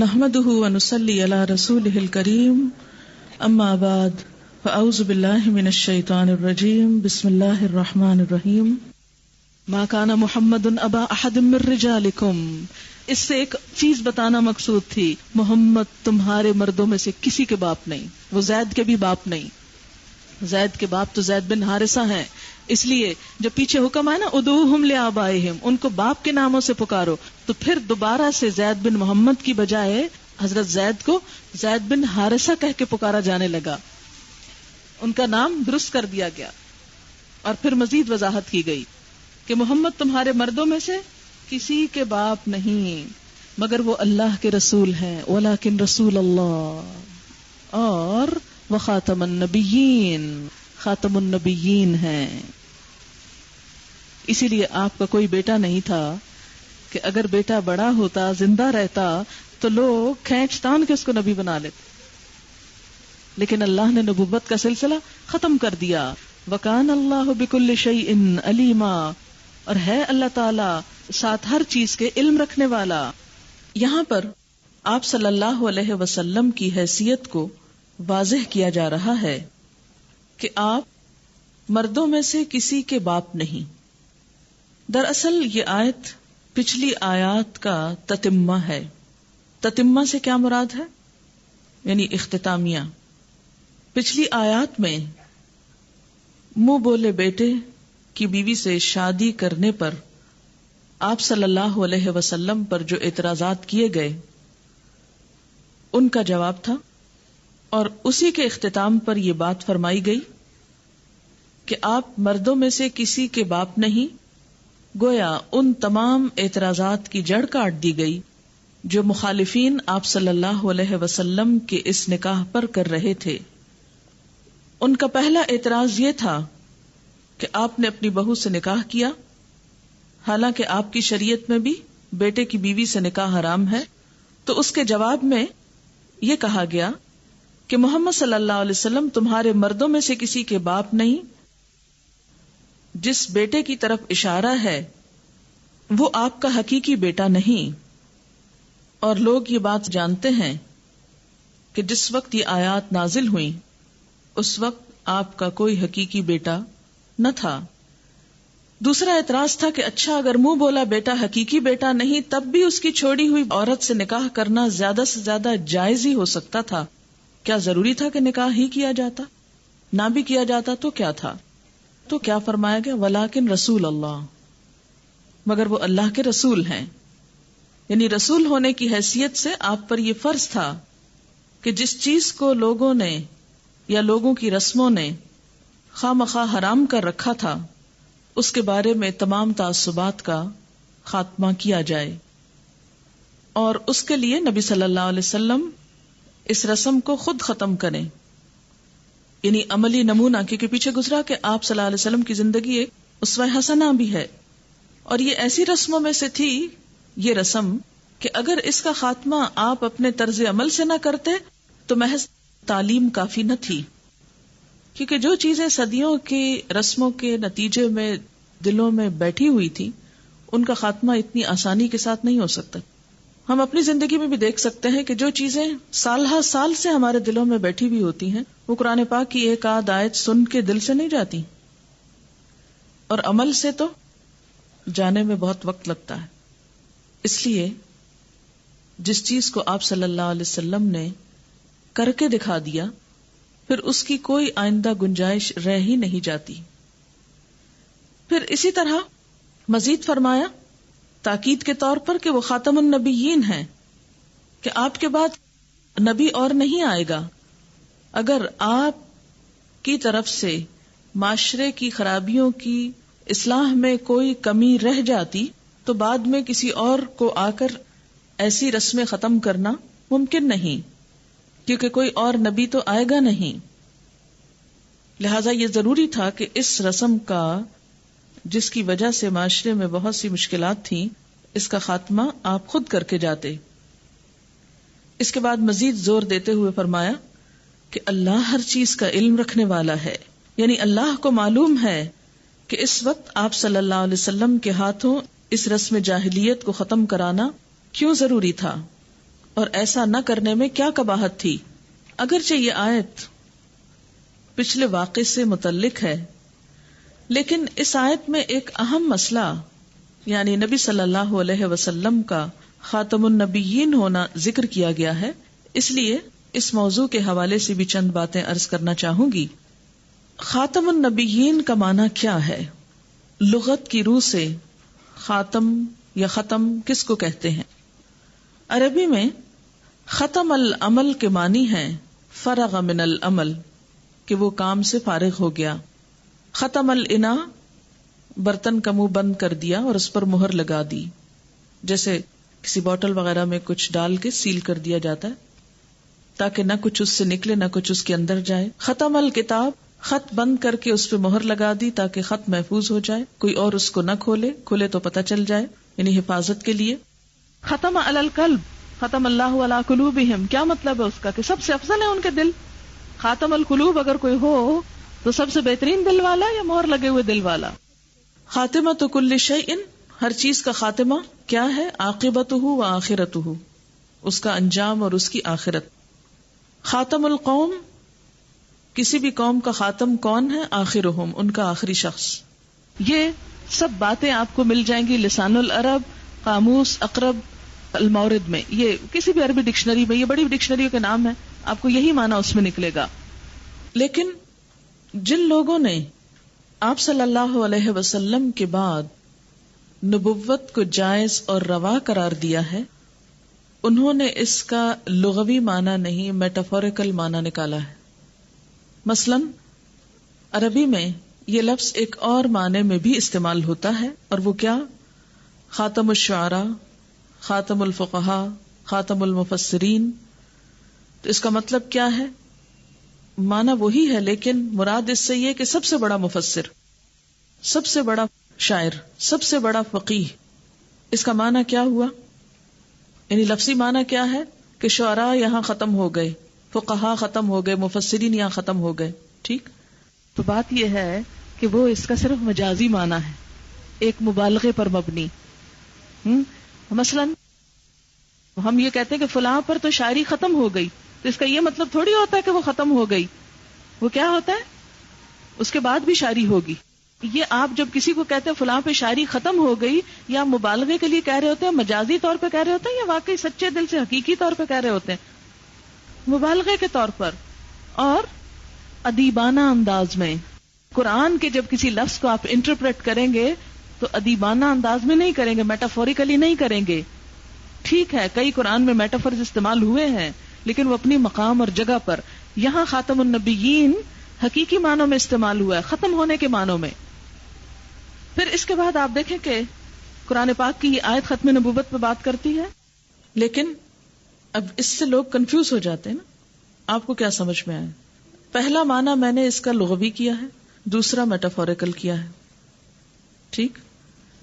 نحمده ونصلي على رسوله الكريم اما بعد فاعوذ بالله من الشيطان الرجيم بسم الله الرحمن الرحيم ما كان محمد ابا احد من رجالكم. اس سے ایک چیز بتانا مقصود تھی، محمد تمہارے مردوں میں سے کسی کے باپ نہیں، وہ زید کے بھی باپ نہیں. زید کے باپ تو زید بن حارثہ ہیں، اس لیے جب پیچھے حکم آئے نا ادعوہم لآبائہم، ان کو باپ کے ناموں سے پکارو، تو پھر دوبارہ سے زید بن محمد کی بجائے حضرت زید کو زید بن حارثہ کہہ کے پکارا جانے لگا، ان کا نام درست کر دیا گیا. اور پھر مزید وضاحت کی گئی کہ محمد تمہارے مردوں میں سے کسی کے باپ نہیں مگر وہ اللہ کے رسول ہیں، ولیکن رسول اللہ، اور وخاتم النبیین، خاتم النبیین ہیں. اسی لیے آپ کا کوئی بیٹا نہیں تھا کہ اگر بیٹا بڑا ہوتا، زندہ رہتا، تو لوگ کھینچ تان کے اس کو نبی بنا لیتے، لیکن اللہ نے نبوت کا سلسلہ ختم کر دیا. وکان اللہ بکل شیء علیما، اور ہے اللہ تعالی ساتھ ہر چیز کے علم رکھنے والا. یہاں پر آپ صلی اللہ علیہ وسلم کی حیثیت کو واضح کیا جا رہا ہے کہ آپ مردوں میں سے کسی کے باپ نہیں. دراصل یہ آیت پچھلی آیات کا تتمہ ہے. تتمہ سے کیا مراد ہے؟ یعنی اختتامیہ. پچھلی آیات میں منہ بولے بیٹے کی بیوی سے شادی کرنے پر آپ صلی اللہ علیہ وسلم پر جو اعتراضات کیے گئے ان کا جواب تھا، اور اسی کے اختتام پر یہ بات فرمائی گئی کہ آپ مردوں میں سے کسی کے باپ نہیں. گویا ان تمام اعتراضات کی جڑ کاٹ دی گئی جو مخالفین آپ صلی اللہ علیہ وسلم کے اس نکاح پر کر رہے تھے. ان کا پہلا اعتراض یہ تھا کہ آپ نے اپنی بہو سے نکاح کیا، حالانکہ آپ کی شریعت میں بھی بیٹے کی بیوی سے نکاح حرام ہے. تو اس کے جواب میں یہ کہا گیا کہ محمد صلی اللہ علیہ وسلم تمہارے مردوں میں سے کسی کے باپ نہیں. جس بیٹے کی طرف اشارہ ہے وہ آپ کا حقیقی بیٹا نہیں، اور لوگ یہ بات جانتے ہیں کہ جس وقت یہ آیات نازل ہوئیں اس وقت آپ کا کوئی حقیقی بیٹا نہ تھا. دوسرا اعتراض تھا کہ اچھا اگر منہ بولا بیٹا حقیقی بیٹا نہیں، تب بھی اس کی چھوڑی ہوئی عورت سے نکاح کرنا زیادہ سے زیادہ جائز ہی ہو سکتا تھا. کیا ضروری تھا کہ نکاح ہی کیا جاتا؟ نہ بھی کیا جاتا تو کیا تھا؟ تو کیا فرمایا گیا؟ ولیکن رسول اللہ، مگر وہ اللہ کے رسول ہیں. یعنی رسول ہونے کی حیثیت سے آپ پر یہ فرض تھا کہ جس چیز کو لوگوں نے یا لوگوں کی رسموں نے خواہ مخواہ حرام کر رکھا تھا اس کے بارے میں تمام تعصبات کا خاتمہ کیا جائے. اور اس کے لیے نبی صلی اللہ علیہ وسلم اس رسم کو خود ختم کریں، یعنی عملی نمونہ، کیونکہ پیچھے گزرا کہ آپ صلی اللہ علیہ وسلم کی زندگی ایک اسوہ حسنہ بھی ہے، اور یہ ایسی رسموں میں سے تھی یہ رسم کہ اگر اس کا خاتمہ آپ اپنے طرز عمل سے نہ کرتے تو محض تعلیم کافی نہ تھی. کیونکہ جو چیزیں صدیوں کی رسموں کے نتیجے میں دلوں میں بیٹھی ہوئی تھی ان کا خاتمہ اتنی آسانی کے ساتھ نہیں ہو سکتا. ہم اپنی زندگی میں بھی دیکھ سکتے ہیں کہ جو چیزیں سال ہر سال سے ہمارے دلوں میں بیٹھی ہوئی ہوتی ہیں وہ قرآن پاک کی ایک آدھ آیت سن کے دل سے نہیں جاتی، اور عمل سے تو جانے میں بہت وقت لگتا ہے. اس لیے جس چیز کو آپ صلی اللہ علیہ وسلم نے کر کے دکھا دیا پھر اس کی کوئی آئندہ گنجائش رہ ہی نہیں جاتی. پھر اسی طرح مزید فرمایا تاکید کے طور پر کہ وہ خاتم النبیین ہیں، کہ آپ کے بعد نبی اور نہیں آئے گا. اگر آپ کی طرف سے معاشرے کی خرابیوں کی اصلاح میں کوئی کمی رہ جاتی تو بعد میں کسی اور کو آ کر ایسی رسمیں ختم کرنا ممکن نہیں، کیونکہ کوئی اور نبی تو آئے گا نہیں. لہذا یہ ضروری تھا کہ اس رسم کا، جس کی وجہ سے معاشرے میں بہت سی مشکلات تھیں، اس کا خاتمہ آپ خود کر کے جاتے. اس کے بعد مزید زور دیتے ہوئے فرمایا کہ اللہ ہر چیز کا علم رکھنے والا ہے، یعنی اللہ کو معلوم ہے کہ اس وقت آپ صلی اللہ علیہ وسلم کے ہاتھوں اس رسم جاہلیت کو ختم کرانا کیوں ضروری تھا. اور ایسا نہ کرنے میں کیا قباحت تھی؟ اگرچہ یہ آیت پچھلے واقعے سے متعلق ہے، لیکن اس آیت میں ایک اہم مسئلہ یعنی نبی صلی اللہ علیہ وسلم کا خاتم النبیین ہونا ذکر کیا گیا ہے، اس لیے اس موضوع کے حوالے سے بھی چند باتیں عرض کرنا چاہوں گی۔ خاتم النبیین کا معنی کیا ہے؟ لغت کی روح سے خاتم یا ختم کس کو کہتے ہیں؟ عربی میں ختم العمل کے معنی ہے فرغ من العمل، کہ وہ کام سے فارغ ہو گیا۔ ختم الاناء، برتن کا منہ بند کر دیا اور اس پر مہر لگا دی، جیسے کسی بوتل وغیرہ میں کچھ ڈال کے سیل کر دیا جاتا ہے تاکہ نہ کچھ اس سے نکلے نہ کچھ اس کے اندر جائے۔ ختم الکتاب، خط بند کر کے اس پہ مہر لگا دی تاکہ خط محفوظ ہو جائے، کوئی اور اس کو نہ کھولے تو پتہ چل جائے، یعنی حفاظت کے لیے۔ ختم علی القلب، ختم اللہ علی قلوبہم، کیا مطلب ہے اس کا؟ کہ سب سے افضل ہے ان کے دل۔ خاتم القلوب اگر کوئی ہو تو سب سے بہترین دل والا یا مہر لگے ہوئے دل والا؟ خاتمۃ کل شیء، ہر چیز کا خاتمہ کیا ہے؟ عاقبتہ و آخرتہ، اس کا انجام اور اس کی آخرت۔ خاتم القوم، کسی بھی قوم کا خاتم کون ہے؟ آخرہم، ان کا آخری شخص۔ یہ سب باتیں آپ کو مل جائیں گی لسان العرب، قاموس اقرب المورد میں، یہ کسی بھی عربی ڈکشنری میں، یہ بڑی ڈکشنریوں کے نام ہیں، آپ کو یہی معنی اس میں نکلے گا۔ لیکن جن لوگوں نے آپ صلی اللہ علیہ وسلم کے بعد نبوت کو جائز اور روا قرار دیا ہے، انہوں نے اس کا لغوی معنی نہیں، میٹافوریکل معنی نکالا ہے۔ مثلا عربی میں یہ لفظ ایک اور معنی میں بھی استعمال ہوتا ہے، اور وہ کیا؟ خاتم الشعراء، خاتم الفقہاء، خاتم المفسرین۔ تو اس کا مطلب کیا ہے؟ معنی وہی ہے، لیکن مراد اس سے یہ کہ سب سے بڑا مفسر، سب سے بڑا شاعر، سب سے بڑا فقیہ۔ اس کا معنی کیا ہوا؟ یعنی لفظی معنی کیا ہے کہ شعراء یہاں ختم ہو گئے، فقہاء ختم ہو گئے، مفسرین یہاں ختم ہو گئے، ٹھیک؟ تو بات یہ ہے کہ وہ اس کا صرف مجازی معنی ہے، ایک مبالغے پر مبنی۔ مثلا ہم یہ کہتے ہیں کہ فلاں پر تو شاعری ختم ہو گئی، تو اس کا یہ مطلب تھوڑی ہوتا ہے کہ وہ ختم ہو گئی، وہ کیا ہوتا ہے؟ اس کے بعد بھی شاعری ہوگی۔ یہ آپ جب کسی کو کہتے ہیں فلاں پہ شاعری ختم ہو گئی، یا مبالغے کے لیے کہہ رہے ہوتے ہیں، مجازی طور پہ کہہ رہے ہوتے ہیں، یا واقعی سچے دل سے حقیقی طور پہ کہہ رہے ہوتے ہیں؟ مبالغے کے طور پر اور ادیبانہ انداز میں۔ قرآن کے جب کسی لفظ کو آپ انٹرپریٹ کریں گے تو ادیبانہ انداز میں نہیں کریں گے، میٹافوریکلی نہیں کریں گے۔ ٹھیک ہے، کئی قرآن میں میٹافورز استعمال ہوئے ہیں، لیکن وہ اپنی مقام اور جگہ پر۔ یہاں خاتم النبیین حقیقی معنوں میں استعمال ہوا ہے، ختم ہونے کے معنوں میں۔ پھر اس کے بعد آپ دیکھیں کہ قرآن پاک کی یہ آیت ختم نبوت پہ بات کرتی ہے، لیکن اب اس سے لوگ کنفیوز ہو جاتے ہیں نا۔ آپ کو کیا سمجھ میں آیا؟ پہلا معنی میں نے اس کا لغوی کیا ہے، دوسرا میٹافوریکل کیا ہے، ٹھیک؟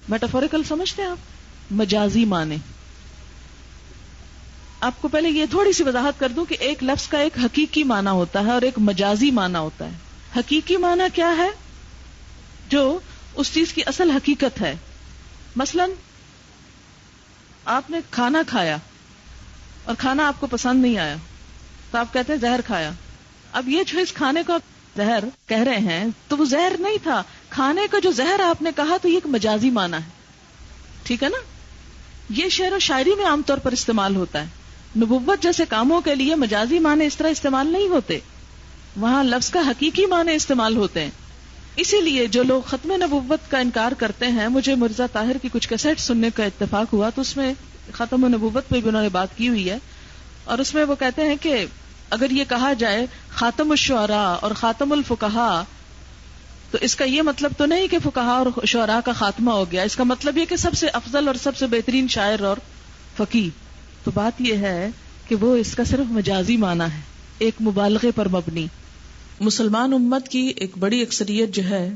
میٹافوریکل سمجھتے ہیں آپ؟ مجازی معنی۔ آپ کو پہلے یہ تھوڑی سی وضاحت کر دوں کہ ایک لفظ کا ایک حقیقی معنی ہوتا ہے اور ایک مجازی معنی ہوتا ہے۔ حقیقی معنی کیا ہے؟ جو اس چیز کی اصل حقیقت ہے۔ مثلا آپ نے کھانا کھایا اور کھانا آپ کو پسند نہیں آیا، تو آپ کہتے ہیں زہر کھایا۔ اب یہ جو اس کھانے کو آپ زہر کہہ رہے ہیں، تو وہ زہر نہیں تھا، کھانے کا جو زہر آپ نے کہا، تو یہ ایک مجازی معنی ہے، ٹھیک ہے نا؟ یہ شعر و شاعری میں عام طور پر استعمال ہوتا ہے۔ نبوت جیسے کاموں کے لیے مجازی معنی اس طرح استعمال نہیں ہوتے، وہاں لفظ کا حقیقی معنی استعمال ہوتے ہیں۔ اسی لیے جو لوگ ختم نبوت کا انکار کرتے ہیں، مجھے مرزا طاہر کی کچھ کیسٹ سننے کا اتفاق ہوا، تو اس میں ختم نبوت پہ بھی انہوں نے بات کی ہوئی ہے، اور اس میں وہ کہتے ہیں کہ اگر یہ کہا جائے خاتم الشعراء اور خاتم الفقہاء، تو اس کا یہ مطلب تو نہیں کہ فقہاء اور شعراء کا خاتمہ ہو گیا، اس کا مطلب یہ کہ سب سے افضل اور سب سے بہترین شاعر اور فقیہ۔ تو بات یہ ہے کہ وہ اس کا صرف مجازی معنی ہے، ایک مبالغے پر مبنی۔ مسلمان امت کی ایک بڑی اکثریت جو ہے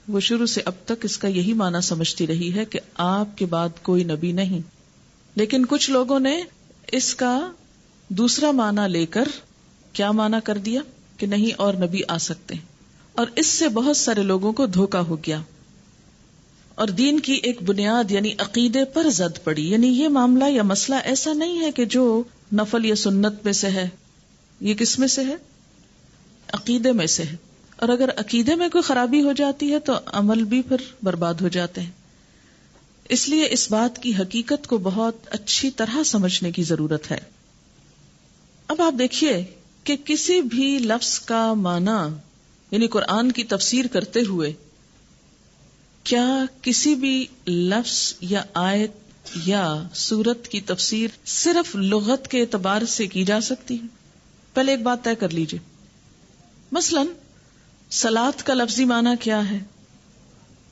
وہ شروع سے اب تک اس کا یہی معنی سمجھتی رہی ہے کہ آپ کے بعد کوئی نبی نہیں، لیکن کچھ لوگوں نے اس کا دوسرا معنی لے کر کیا معنی کر دیا کہ نہیں اور نبی آ سکتے ہیں، اور اس سے بہت سارے لوگوں کو دھوکا ہو گیا اور دین کی ایک بنیاد یعنی عقیدے پر زد پڑی۔ یعنی یہ معاملہ یا مسئلہ ایسا نہیں ہے کہ جو نفل یا سنت میں سے ہے، یہ کس میں سے ہے؟ عقیدے میں سے ہے. اور اگر عقیدے میں کوئی خرابی ہو جاتی ہے تو عمل بھی پھر برباد ہو جاتے ہیں. اس لیے اس بات کی حقیقت کو بہت اچھی طرح سمجھنے کی ضرورت ہے. اب آپ دیکھیے کہ کسی بھی لفظ کا معنی یعنی قرآن کی تفسیر کرتے ہوئے کیا کسی بھی لفظ یا آیت یا سورت کی تفسیر صرف لغت کے اعتبار سے کی جا سکتی ہے؟ پہلے ایک بات طے کر لیجئے. مثلا صلاۃ کا لفظی معنی کیا ہے؟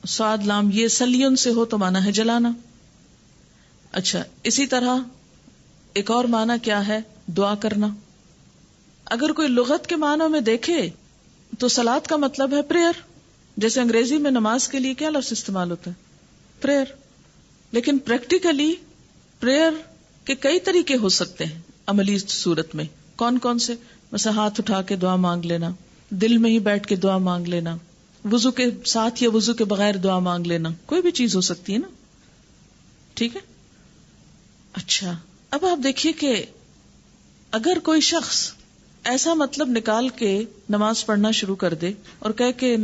صاد لام یہ سلیون سے ہو تو معنی ہے جلانا. اچھا، اسی طرح ایک اور معنی کیا ہے؟ دعا کرنا. اگر کوئی لغت کے معنوں میں دیکھے تو صلاۃ کا مطلب ہے پریئر. جیسے انگریزی میں نماز کے لیے کیا لفظ استعمال ہوتا ہے؟ پریئر. لیکن پریکٹیکلی پریئر کے کئی طریقے ہو سکتے ہیں عملی صورت میں. کون کون سے؟ مثلا ہاتھ اٹھا کے دعا مانگ لینا، دل میں ہی بیٹھ کے دعا مانگ لینا، وضو کے ساتھ یا وضو کے بغیر دعا مانگ لینا، کوئی بھی چیز ہو سکتی ہے نا. ٹھیک ہے. اچھا، اب آپ دیکھیے کہ اگر کوئی شخص ایسا مطلب نکال کے نماز پڑھنا شروع کر دے اور کہے کہ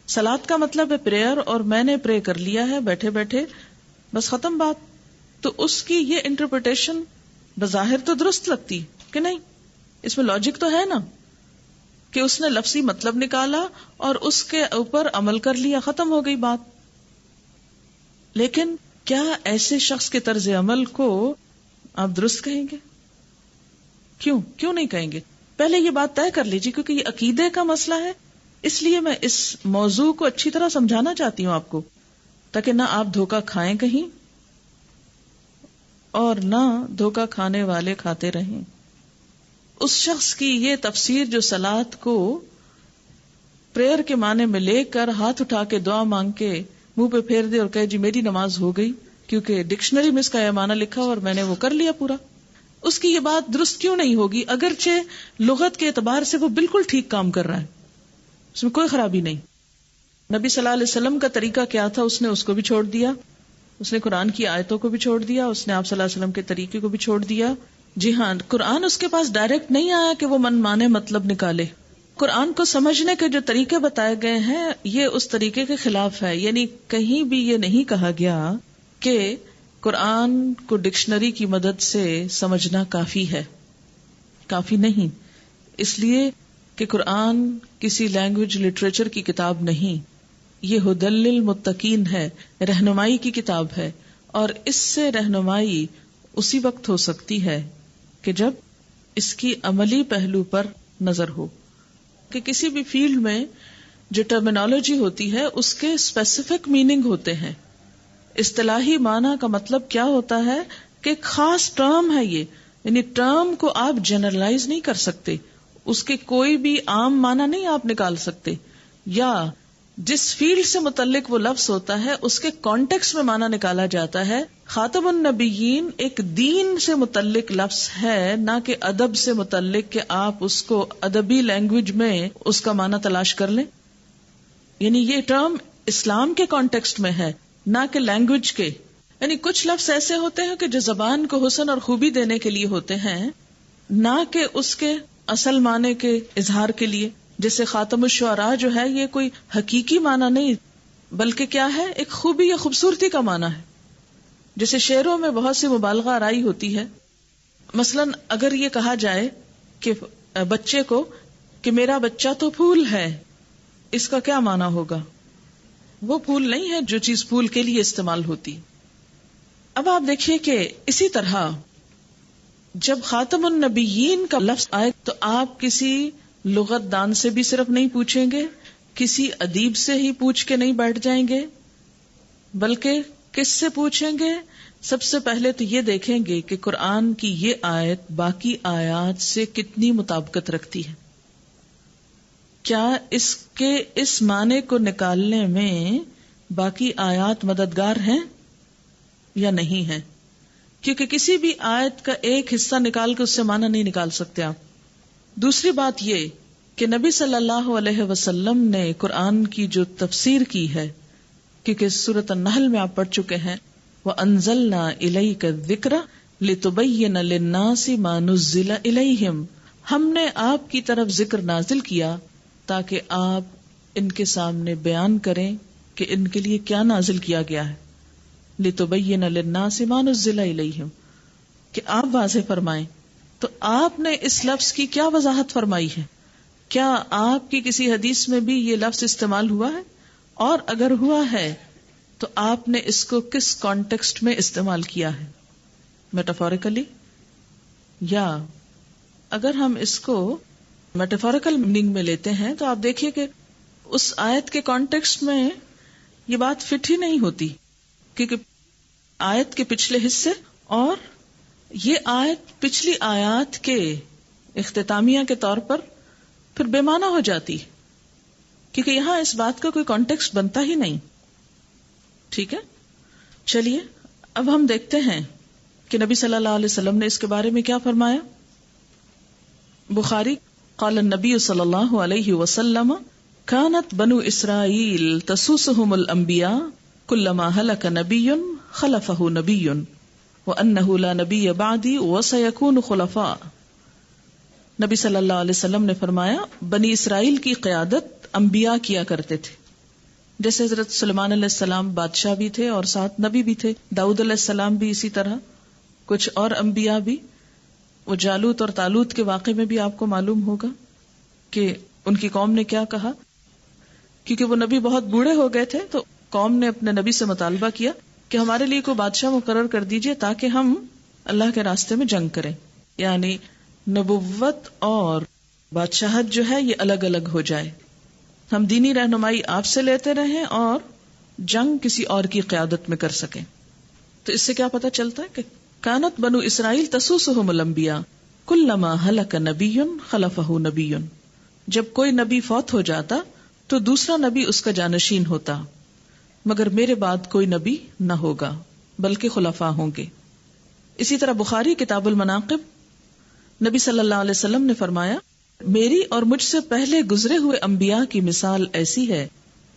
صلاۃ کا مطلب ہے پریئر اور میں نے پرے کر لیا ہے بیٹھے بیٹھے، بس ختم بات، تو اس کی یہ انٹرپریٹیشن بظاہر تو درست لگتی کہ نہیں؟ اس میں لاجک تو ہے نا کہ اس نے لفظی مطلب نکالا اور اس کے اوپر عمل کر لیا، ختم ہو گئی بات. لیکن کیا ایسے شخص کے طرز عمل کو آپ درست کہیں گے؟ کیوں نہیں کہیں گے؟ پہلے یہ بات طے کر لیجیے، کیونکہ یہ عقیدے کا مسئلہ ہے. اس لیے میں اس موضوع کو اچھی طرح سمجھانا چاہتی ہوں آپ کو، تاکہ نہ آپ دھوکہ کھائیں کہیں اور نہ دھوکہ کھانے والے کھاتے رہیں. اس شخص کی یہ تفسیر جو صلاۃ کو پریئر کے معنی میں لے کر ہاتھ اٹھا کے دعا مانگ کے منہ پہ پھیر دے اور کہے جی میری نماز ہو گئی کیونکہ ڈکشنری میں اس کا یہ معنی لکھا اور میں نے وہ کر لیا پورا، اس کی یہ بات درست کیوں نہیں ہوگی؟ اگرچہ لغت کے اعتبار سے وہ بالکل ٹھیک کام کر رہا ہے، اس میں کوئی خرابی نہیں. نبی صلی اللہ علیہ وسلم کا طریقہ کیا تھا؟ اس نے اس کو بھی چھوڑ دیا، اس نے قرآن کی آیتوں کو بھی چھوڑ دیا، اس نے آپ صلی اللہ علیہ وسلم کے طریقے کو بھی چھوڑ دیا. جی ہاں، قرآن اس کے پاس ڈائریکٹ نہیں آیا کہ وہ من مانے مطلب نکالے. قرآن کو سمجھنے کے جو طریقے بتائے گئے ہیں یہ اس طریقے کے خلاف ہے. یعنی کہیں بھی یہ نہیں کہا گیا کہ قرآن کو ڈکشنری کی مدد سے سمجھنا کافی ہے، کافی نہیں. اس لیے کہ قرآن کسی لینگویج لٹریچر کی کتاب نہیں، یہ ھدی للمتقین ہے، رہنمائی کی کتاب ہے. اور اس سے رہنمائی اسی وقت ہو سکتی ہے کہ جب اس کی عملی پہلو پر نظر ہو. کہ کسی بھی فیلڈ میں جو ٹرمینالوجی ہوتی ہے اس کے اسپیسیفک میننگ ہوتے ہیں. اصطلاحی معنی کا مطلب کیا ہوتا ہے کہ ایک خاص ٹرم ہے یہ، یعنی ٹرم کو آپ جنرلائز نہیں کر سکتے، اس کے کوئی بھی عام معنی نہیں آپ نکال سکتے. یا جس فیلڈ سے متعلق وہ لفظ ہوتا ہے اس کے کانٹیکس میں معنی نکالا جاتا ہے. خاتم النبیین ایک دین سے متعلق لفظ ہے، نہ کہ ادب سے متعلق کہ آپ اس کو ادبی لینگویج میں اس کا معنی تلاش کر لیں. یعنی یہ ٹرم اسلام کے کانٹیکسٹ میں ہے نہ کہ لینگویج کے. یعنی کچھ لفظ ایسے ہوتے ہیں کہ جو زبان کو حسن اور خوبی دینے کے لیے ہوتے ہیں، نہ کہ اس کے اصل معنی کے اظہار کے لیے. جیسے خاتم الشعراء جو ہے یہ کوئی حقیقی معنی نہیں بلکہ کیا ہے، ایک خوبی یا خوبصورتی کا معنی ہے. جیسے شعروں میں بہت سی مبالغہ آرائی ہوتی ہے. مثلا اگر یہ کہا جائے کہ بچے کو کہ میرا بچہ تو پھول ہے، اس کا کیا معنی ہوگا؟ وہ پھول نہیں ہے جو چیز پھول کے لیے استعمال ہوتی. اب آپ دیکھیے کہ اسی طرح جب خاتم النبیین کا لفظ آئے تو آپ کسی لغت دان سے بھی صرف نہیں پوچھیں گے، کسی ادیب سے ہی پوچھ کے نہیں بیٹھ جائیں گے، بلکہ کس سے پوچھیں گے؟ سب سے پہلے تو یہ دیکھیں گے کہ قرآن کی یہ آیت باقی آیات سے کتنی مطابقت رکھتی ہے. کیا اس کے اس معنی کو نکالنے میں باقی آیات مددگار ہیں یا نہیں ہیں؟ کیونکہ کسی بھی آیت کا ایک حصہ نکال کے اس سے معنی نہیں نکال سکتے آپ. دوسری بات یہ کہ نبی صلی اللہ علیہ وسلم نے قرآن کی جو تفسیر کی ہے، کیونکہ سورۃ النحل میں آپ پڑھ چکے ہیں وَأَنزَلْنَا إِلَيْكَ الذِّكْرَ لِتُبَيِّنَ لِلنَّاسِ مَا نُزِّلَ إِلَيْهِمْ، ہم نے آپ کی طرف ذکر نازل کیا تاکہ آپ ان کے سامنے بیان کریں کہ ان کے لیے کیا نازل کیا گیا ہے. لِتُبَيِّنَ لِلنَّاسِ مَا نُزِّلَ إِلَيْهِمْ، کہ آپ واضح فرمائیں. تو آپ نے اس لفظ کی کیا وضاحت فرمائی ہے؟ کیا آپ کی کسی حدیث میں بھی یہ لفظ استعمال ہوا ہے؟ اور اگر ہوا ہے تو آپ نے اس کو کس کانٹیکسٹ میں استعمال کیا ہے؟ میٹافوریکلی، یا اگر ہم اس کو میٹافوریکل میننگ میں لیتے ہیں تو آپ دیکھیے کہ اس آیت کے کانٹیکسٹ میں یہ بات فٹ ہی نہیں ہوتی، کیونکہ آیت کے پچھلے حصے اور یہ آیت پچھلی آیات کے اختتامیہ کے طور پر پھر بے معنی ہو جاتی، کیونکہ یہاں اس بات کا کوئی کانٹیکسٹ بنتا ہی نہیں. ٹھیک ہے، چلیے اب ہم دیکھتے ہیں کہ نبی صلی اللہ علیہ وسلم نے اس کے بارے میں کیا فرمایا. بخاری، قال النبی صلی اللہ علیہ وسلم كانت بنو اسرائیل تسوسهم الانبیاء كلما هلك نبی خلفه نبی وانه لا نبی بعدی وسيكون خلفاء. نبی صلی اللہ علیہ وسلم نے فرمایا بنی اسرائیل کی قیادت انبیاء کیا کرتے تھے. جیسے حضرت سلیمان علیہ السلام بادشاہ بھی تھے اور ساتھ نبی بھی تھے، داؤد علیہ السلام بھی اسی طرح، کچھ اور انبیاء بھی. وہ جالوت اور طالوت کے واقعے میں بھی آپ کو معلوم ہوگا کہ ان کی قوم نے کیا کہا، کیونکہ وہ نبی بہت بوڑھے ہو گئے تھے تو قوم نے اپنے نبی سے مطالبہ کیا کہ ہمارے لیے کوئی بادشاہ مقرر کر دیجئے تاکہ ہم اللہ کے راستے میں جنگ کریں. یعنی نبوت اور بادشاہت جو ہے یہ الگ الگ ہو جائے، ہم دینی رہنمائی آپ سے لیتے رہیں اور جنگ کسی اور کی قیادت میں کر سکیں. تو اس سے کیا پتہ چلتا ہے کہ کانت بنو اسرائیل تسوسهم الانبیاء کلما ہلک نبی خلفہ نبی، جب کوئی نبی فوت ہو جاتا تو دوسرا نبی اس کا جانشین ہوتا، مگر میرے بعد کوئی نبی نہ ہوگا بلکہ خلفاء ہوں گے. اسی طرح بخاری کتاب المناقب، نبی صلی اللہ علیہ وسلم نے فرمایا میری اور مجھ سے پہلے گزرے ہوئے انبیاء کی مثال ایسی ہے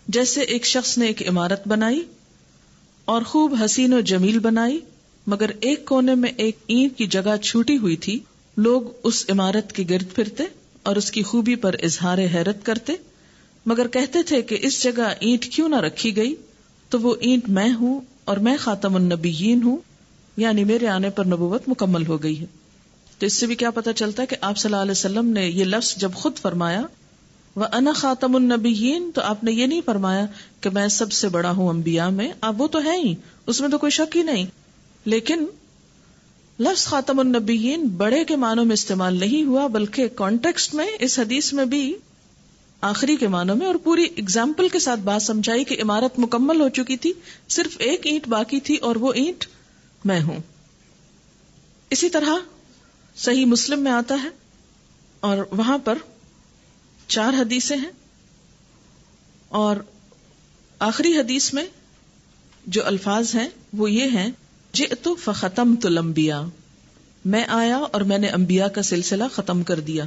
جیسے ایک شخص نے ایک عمارت بنائی اور خوب حسین و جمیل بنائی، مگر ایک کونے میں ایک اینٹ کی جگہ چھوٹی ہوئی تھی. لوگ اس عمارت کے گرد پھرتے اور اس کی خوبی پر اظہار حیرت کرتے، مگر کہتے تھے کہ اس جگہ اینٹ کیوں نہ رکھی گئی؟ تو وہ اینٹ میں ہوں اور میں خاتم النبیین ہوں، یعنی میرے آنے پر نبوت مکمل ہو گئی ہے. تو اس سے بھی کیا پتہ چلتا ہے کہ آپ صلی اللہ علیہ وسلم نے یہ لفظ جب خود فرمایا وَأَنَا خَاتَمُ النَّبِيِّينَ، تو آپ نے یہ نہیں فرمایا کہ میں سب سے بڑا ہوں انبیاء میں، اب وہ تو ہے ہی، اس میں تو کوئی شک ہی نہیں، لیکن لفظ خاتم النبیین بڑے کے معنوں میں استعمال نہیں ہوا، بلکہ کانٹیکسٹ میں اس حدیث میں بھی آخری کے معنوں میں، اور پوری اگزامپل کے ساتھ بات سمجھائی کہ عمارت مکمل ہو چکی تھی، صرف ایک اینٹ باقی تھی اور وہ اینٹ میں ہوں. اسی طرح صحیح مسلم میں آتا ہے اور وہاں پر 4 حدیثیں ہیں، اور آخری حدیث میں جو الفاظ ہیں وہ یہ ہیں جئت فختمت الانبیاء، میں آیا اور میں نے انبیاء کا سلسلہ ختم کر دیا.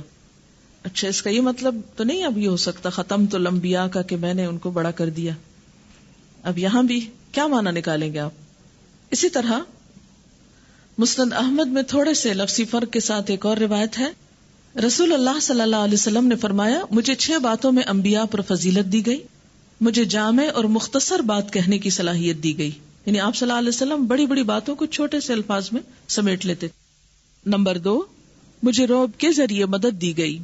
اچھا، اس کا یہ مطلب تو نہیں اب یہ ہو سکتا ختمت الانبیاء کا کہ میں نے ان کو بڑا کر دیا. اب یہاں بھی کیا معنی نکالیں گے آپ؟ اسی طرح مسند احمد میں تھوڑے سے لفظی فرق کے ساتھ ایک اور روایت ہے. رسول اللہ صلی اللہ علیہ وسلم نے فرمایا مجھے 6 باتوں میں انبیاء پر فضیلت دی گئی، مجھے جامع اور مختصر بات کہنے کی صلاحیت دی گئی. یعنی آپ صلی اللہ علیہ وسلم بڑی بڑی باتوں کو چھوٹے سے الفاظ میں سمیٹ لیتے. نمبر 2، مجھے روب کے ذریعے مدد دی گئی.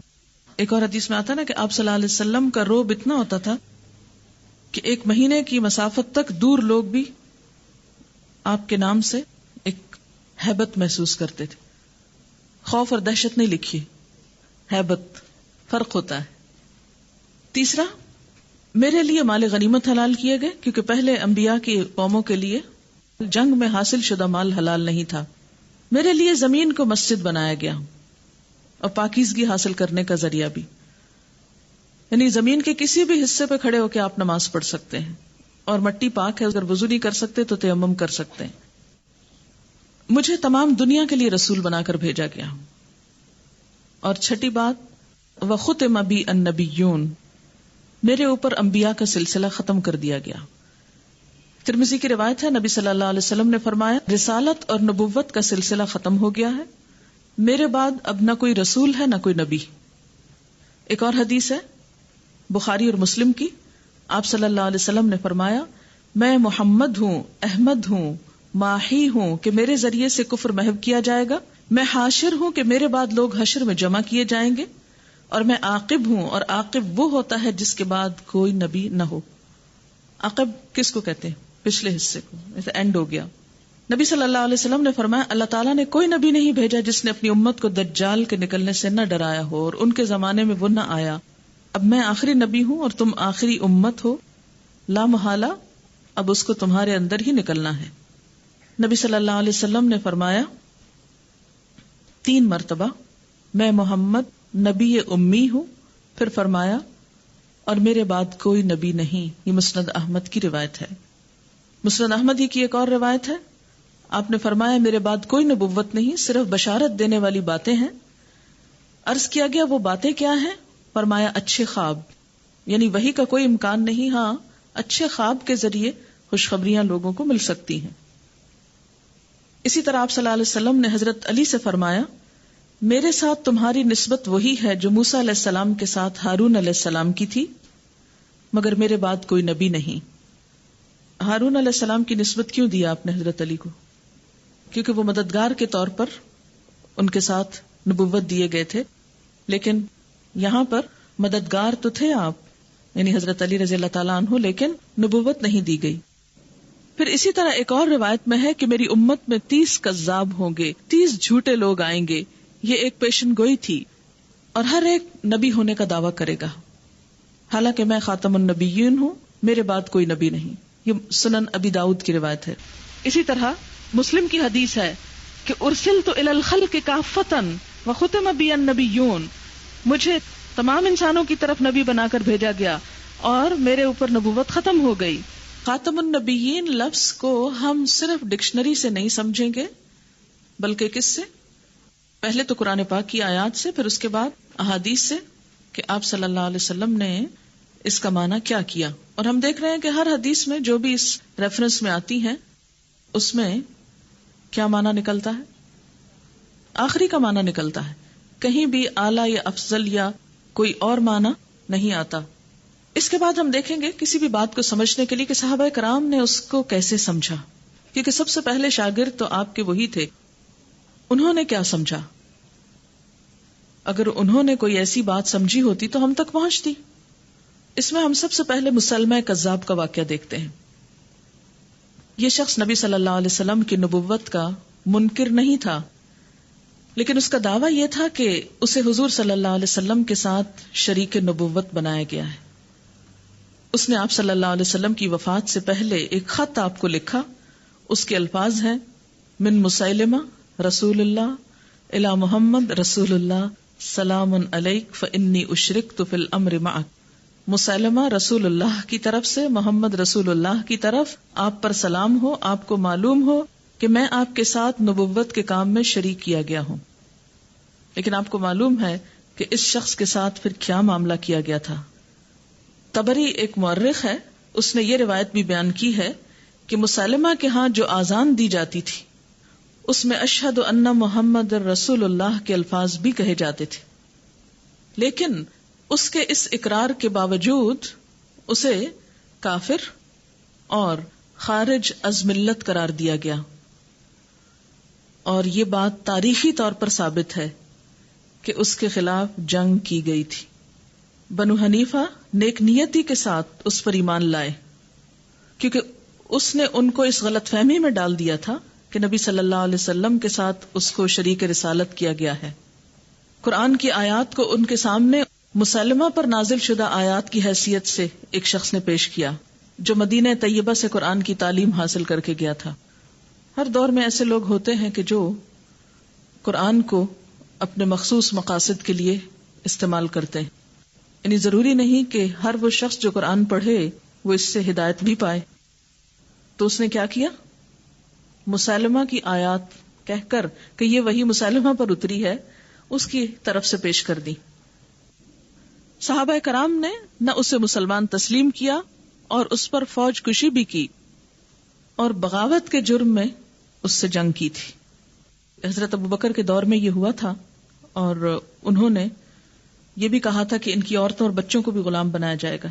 ایک اور حدیث میں آتا نا کہ آپ صلی اللہ علیہ وسلم کا روب اتنا ہوتا تھا کہ 1 مہینے کی مسافت تک دور لوگ بھی آپ کے نام سے ایک ہیبت محسوس کرتے تھے. خوف اور دہشت نہیں لکھی، ہیبت، فرق ہوتا ہے. تیسرا، میرے لیے مال غنیمت حلال کیے گئے کیونکہ پہلے انبیاء کی قوموں کے لیے جنگ میں حاصل شدہ مال حلال نہیں تھا. میرے لیے زمین کو مسجد بنایا گیا اور پاکیزگی حاصل کرنے کا ذریعہ بھی، یعنی زمین کے کسی بھی حصے پہ کھڑے ہو کے آپ نماز پڑھ سکتے ہیں، اور مٹی پاک ہے، اگر وضو نہیں کر سکتے تو تیمم کر سکتے ہیں. مجھے تمام دنیا کے لیے رسول بنا کر بھیجا گیا. اور چھٹی بات، وختم بی النبیون، میرے اوپر انبیاء کا سلسلہ ختم کر دیا گیا. ترمذی کی روایت ہے، نبی صلی اللہ علیہ وسلم نے فرمایا، رسالت اور نبوت کا سلسلہ ختم ہو گیا ہے، میرے بعد اب نہ کوئی رسول ہے نہ کوئی نبی۔ ایک اور حدیث ہے بخاری اور مسلم کی، آپ صلی اللہ علیہ وسلم نے فرمایا، میں محمد ہوں، احمد ہوں، ماہی ہوں کہ میرے ذریعے سے کفر محو کیا جائے گا، میں حاشر ہوں کہ میرے بعد لوگ حشر میں جمع کیے جائیں گے، اور میں عاقب ہوں، اور عاقب وہ ہوتا ہے جس کے بعد کوئی نبی نہ ہو۔ عاقب کس کو کہتے ہیں؟ پچھلے حصے کو، ایسا اینڈ ہو گیا۔ نبی صلی اللہ علیہ وسلم نے فرمایا، اللہ تعالیٰ نے کوئی نبی نہیں بھیجا جس نے اپنی امت کو دجال کے نکلنے سے نہ ڈرایا ہو، اور ان کے زمانے میں وہ نہ آیا۔ اب میں آخری نبی ہوں اور تم آخری امت ہو، لا محالہ اب اس کو تمہارے اندر ہی نکلنا ہے۔ نبی صلی اللہ علیہ وسلم نے فرمایا 3 مرتبہ، میں محمد نبی امی ہوں، پھر فرمایا اور میرے بعد کوئی نبی نہیں۔ یہ مسند احمد کی روایت ہے۔ مسند احمد ہی کی ایک اور روایت ہے، آپ نے فرمایا میرے بعد کوئی نبوت نہیں، صرف بشارت دینے والی باتیں ہیں۔ عرض کیا گیا وہ باتیں کیا ہیں؟ فرمایا اچھے خواب، یعنی وحی کا کوئی امکان نہیں، ہاں اچھے خواب کے ذریعے خوشخبریاں لوگوں کو مل سکتی ہیں۔ اسی طرح آپ صلی اللہ علیہ وسلم نے حضرت علی سے فرمایا، میرے ساتھ تمہاری نسبت وہی ہے جو موسیٰ علیہ السلام کے ساتھ ہارون علیہ السلام کی تھی، مگر میرے بعد کوئی نبی نہیں۔ ہارون علیہ السلام کی نسبت کیوں دیا آپ نے حضرت علی کو؟ کیونکہ وہ مددگار کے طور پر ان کے ساتھ نبوت دیے گئے تھے، لیکن یہاں پر مددگار تو تھے آپ، یعنی حضرت علی رضی اللہ تعالیٰ عنہ، لیکن نبوت نہیں دی گئی۔ پھر اسی طرح ایک اور روایت میں ہے کہ میری امت میں 30 کذاب ہوں گے، 30 جھوٹے لوگ آئیں گے۔ یہ ایک پیشن گوئی تھی، اور ہر ایک نبی ہونے کا دعویٰ کرے گا، حالانکہ میں خاتم النبیین ہوں، میرے بعد کوئی نبی نہیں۔ یہ سنن ابی داؤد کی روایت ہے۔ اسی طرح مسلم کی حدیث ہے کہ ارسلت الی الخلق کافۃ وختم بی النبیون، مجھے تمام انسانوں کی طرف نبی بنا کر بھیجا گیا اور میرے اوپر نبوت ختم ہو گئی۔ خاتم النبیین لفظ کو ہم صرف ڈکشنری سے نہیں سمجھیں گے، بلکہ کس سے؟ پہلے تو قرآن پاک کی آیات سے، پھر اس کے بعد احادیث سے، کہ آپ صلی اللہ علیہ وسلم نے اس کا معنی کیا کیا۔ اور ہم دیکھ رہے ہیں کہ ہر حدیث میں جو بھی اس ریفرنس میں آتی ہیں اس میں کیا معنی نکلتا ہے؟ آخری کا معنی نکلتا ہے، کہیں بھی اعلیٰ یا افضل یا کوئی اور معنی نہیں آتا۔ اس کے بعد ہم دیکھیں گے کسی بھی بات کو سمجھنے کے لیے کہ صحابہ کرام نے اس کو کیسے سمجھا، کیونکہ سب سے پہلے شاگرد تو آپ کے وہی تھے، انہوں نے کیا سمجھا؟ اگر انہوں نے کوئی ایسی بات سمجھی ہوتی تو ہم تک پہنچتی۔ اس میں ہم سب سے پہلے مسلمہ کذاب کا واقعہ دیکھتے ہیں۔ یہ شخص نبی صلی اللہ علیہ وسلم کی نبوت کا منکر نہیں تھا، لیکن اس کا دعویٰ یہ تھا کہ اسے حضور صلی اللہ علیہ وسلم کے ساتھ شریک نبوت بنایا گیا ہے۔ اس نے آپ صلی اللہ علیہ وسلم کی وفات سے پہلے ایک خط آپ کو لکھا، اس کے الفاظ ہیں، من مسیلمہ رسول اللہ الی محمد رسول اللہ سلام علیک فانی اشرکت فی الامر معک۔ مسلمہ رسول اللہ کی طرف سے محمد رسول اللہ کی طرف آپ پر سلام ہو، آپ کو معلوم ہو کہ میں آپ کے ساتھ نبوت کے کام میں شریک کیا گیا ہوں۔ لیکن آپ کو معلوم ہے کہ اس شخص کے ساتھ پھر کیا معاملہ کیا گیا تھا۔ طبری ایک مورخ ہے، اس نے یہ روایت بھی بیان کی ہے کہ مسلمہ کے ہاں جو آذان دی جاتی تھی اس میں اشہد ان محمد رسول اللہ کے الفاظ بھی کہے جاتے تھے، لیکن اس کے اس اقرار کے باوجود اسے کافر اور خارج از ملت قرار دیا گیا، اور یہ بات تاریخی طور پر ثابت ہے کہ اس کے خلاف جنگ کی گئی تھی۔ بنو حنیفہ نیک نیتی کے ساتھ اس پر ایمان لائے، کیونکہ اس نے ان کو اس غلط فہمی میں ڈال دیا تھا کہ نبی صلی اللہ علیہ وسلم کے ساتھ اس کو شریک رسالت کیا گیا ہے۔ قرآن کی آیات کو ان کے سامنے مسلمہ پر نازل شدہ آیات کی حیثیت سے ایک شخص نے پیش کیا جو مدینہ طیبہ سے قرآن کی تعلیم حاصل کر کے گیا تھا۔ ہر دور میں ایسے لوگ ہوتے ہیں کہ جو قرآن کو اپنے مخصوص مقاصد کے لیے استعمال کرتے ہیں، یعنی ضروری نہیں کہ ہر وہ شخص جو قرآن پڑھے وہ اس سے ہدایت بھی پائے۔ تو اس نے کیا کیا؟ مسلمہ کی آیات کہہ کر کہ یہ وہی مسلمہ پر اتری ہے اس کی طرف سے پیش کر دی۔ صحابہ کرام نے نہ اسے مسلمان تسلیم کیا اور اس پر فوج کشی بھی کی، اور بغاوت کے جرم میں اس سے جنگ کی تھی. حضرت ابوبکر کے دور میں یہ ہوا تھا، اور انہوں نے یہ بھی کہا تھا کہ ان کی عورتوں اور بچوں کو بھی غلام بنایا جائے گا.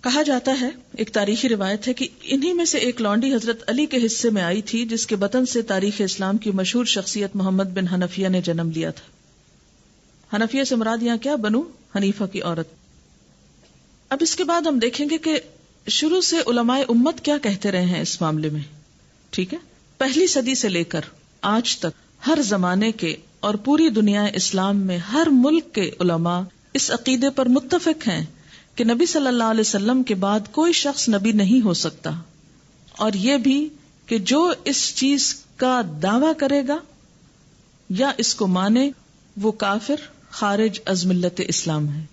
کہا جاتا ہے، ایک تاریخی روایت ہے کہ انہی میں سے ایک لونڈی حضرت علی کے حصے میں آئی تھی، جس کے بطن سے تاریخ اسلام کی مشہور شخصیت محمد بن حنفیہ نے جنم لیا تھا. حنفیہ سے مراد یہاں کیا؟ بنو حنیفہ کی عورت. اب اس کے بعد ہم دیکھیں گے کہ شروع سے علماء امت کیا کہتے رہے ہیں اس معاملے میں. ٹھیک ہے، پہلی صدی سے لے کر آج تک ہر زمانے کے اور پوری دنیا اسلام میں ہر ملک کے علماء اس عقیدے پر متفق ہیں کہ نبی صلی اللہ علیہ وسلم کے بعد کوئی شخص نبی نہیں ہو سکتا، اور یہ بھی کہ جو اس چیز کا دعویٰ کرے گا یا اس کو مانے وہ کافر خارج از ملت اسلام ہے.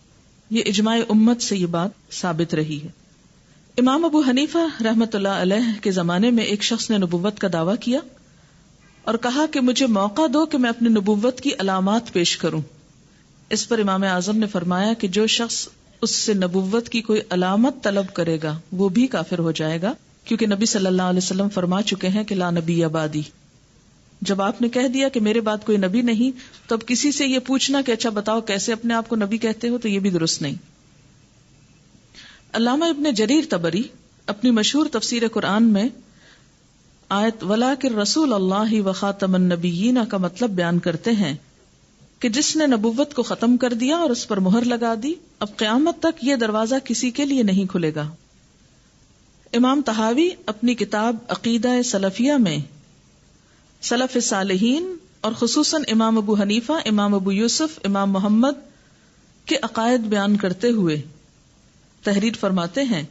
یہ اجماع امت سے یہ بات ثابت رہی ہے. امام ابو حنیفہ رحمۃ اللہ علیہ کے زمانے میں ایک شخص نے نبوت کا دعویٰ کیا اور کہا کہ مجھے موقع دو کہ میں اپنی نبوت کی علامات پیش کروں. اس پر امام اعظم نے فرمایا کہ جو شخص اس سے نبوت کی کوئی علامت طلب کرے گا وہ بھی کافر ہو جائے گا، کیونکہ نبی صلی اللہ علیہ وسلم فرما چکے ہیں کہ لا نبی بعدی. جب آپ نے کہہ دیا کہ میرے بعد کوئی نبی نہیں، تو اب کسی سے یہ پوچھنا کہ اچھا بتاؤ کیسے اپنے آپ کو نبی کہتے ہو، تو یہ بھی درست نہیں. علامہ ابن جریر طبری اپنی مشہور تفسیر قرآن میں آیت وَلَٰكِن رسول اللہ وخاتم النبیین کا مطلب بیان کرتے ہیں کہ جس نے نبوت کو ختم کر دیا اور اس پر مہر لگا دی، اب قیامت تک یہ دروازہ کسی کے لیے نہیں کھلے گا. امام طحاوی اپنی کتاب عقیدہ سلفیہ میں سلف صالحین اور خصوصاً امام ابو حنیفہ، امام ابو یوسف، امام محمد کے عقائد بیان کرتے ہوئے تحریر فرماتے ہیں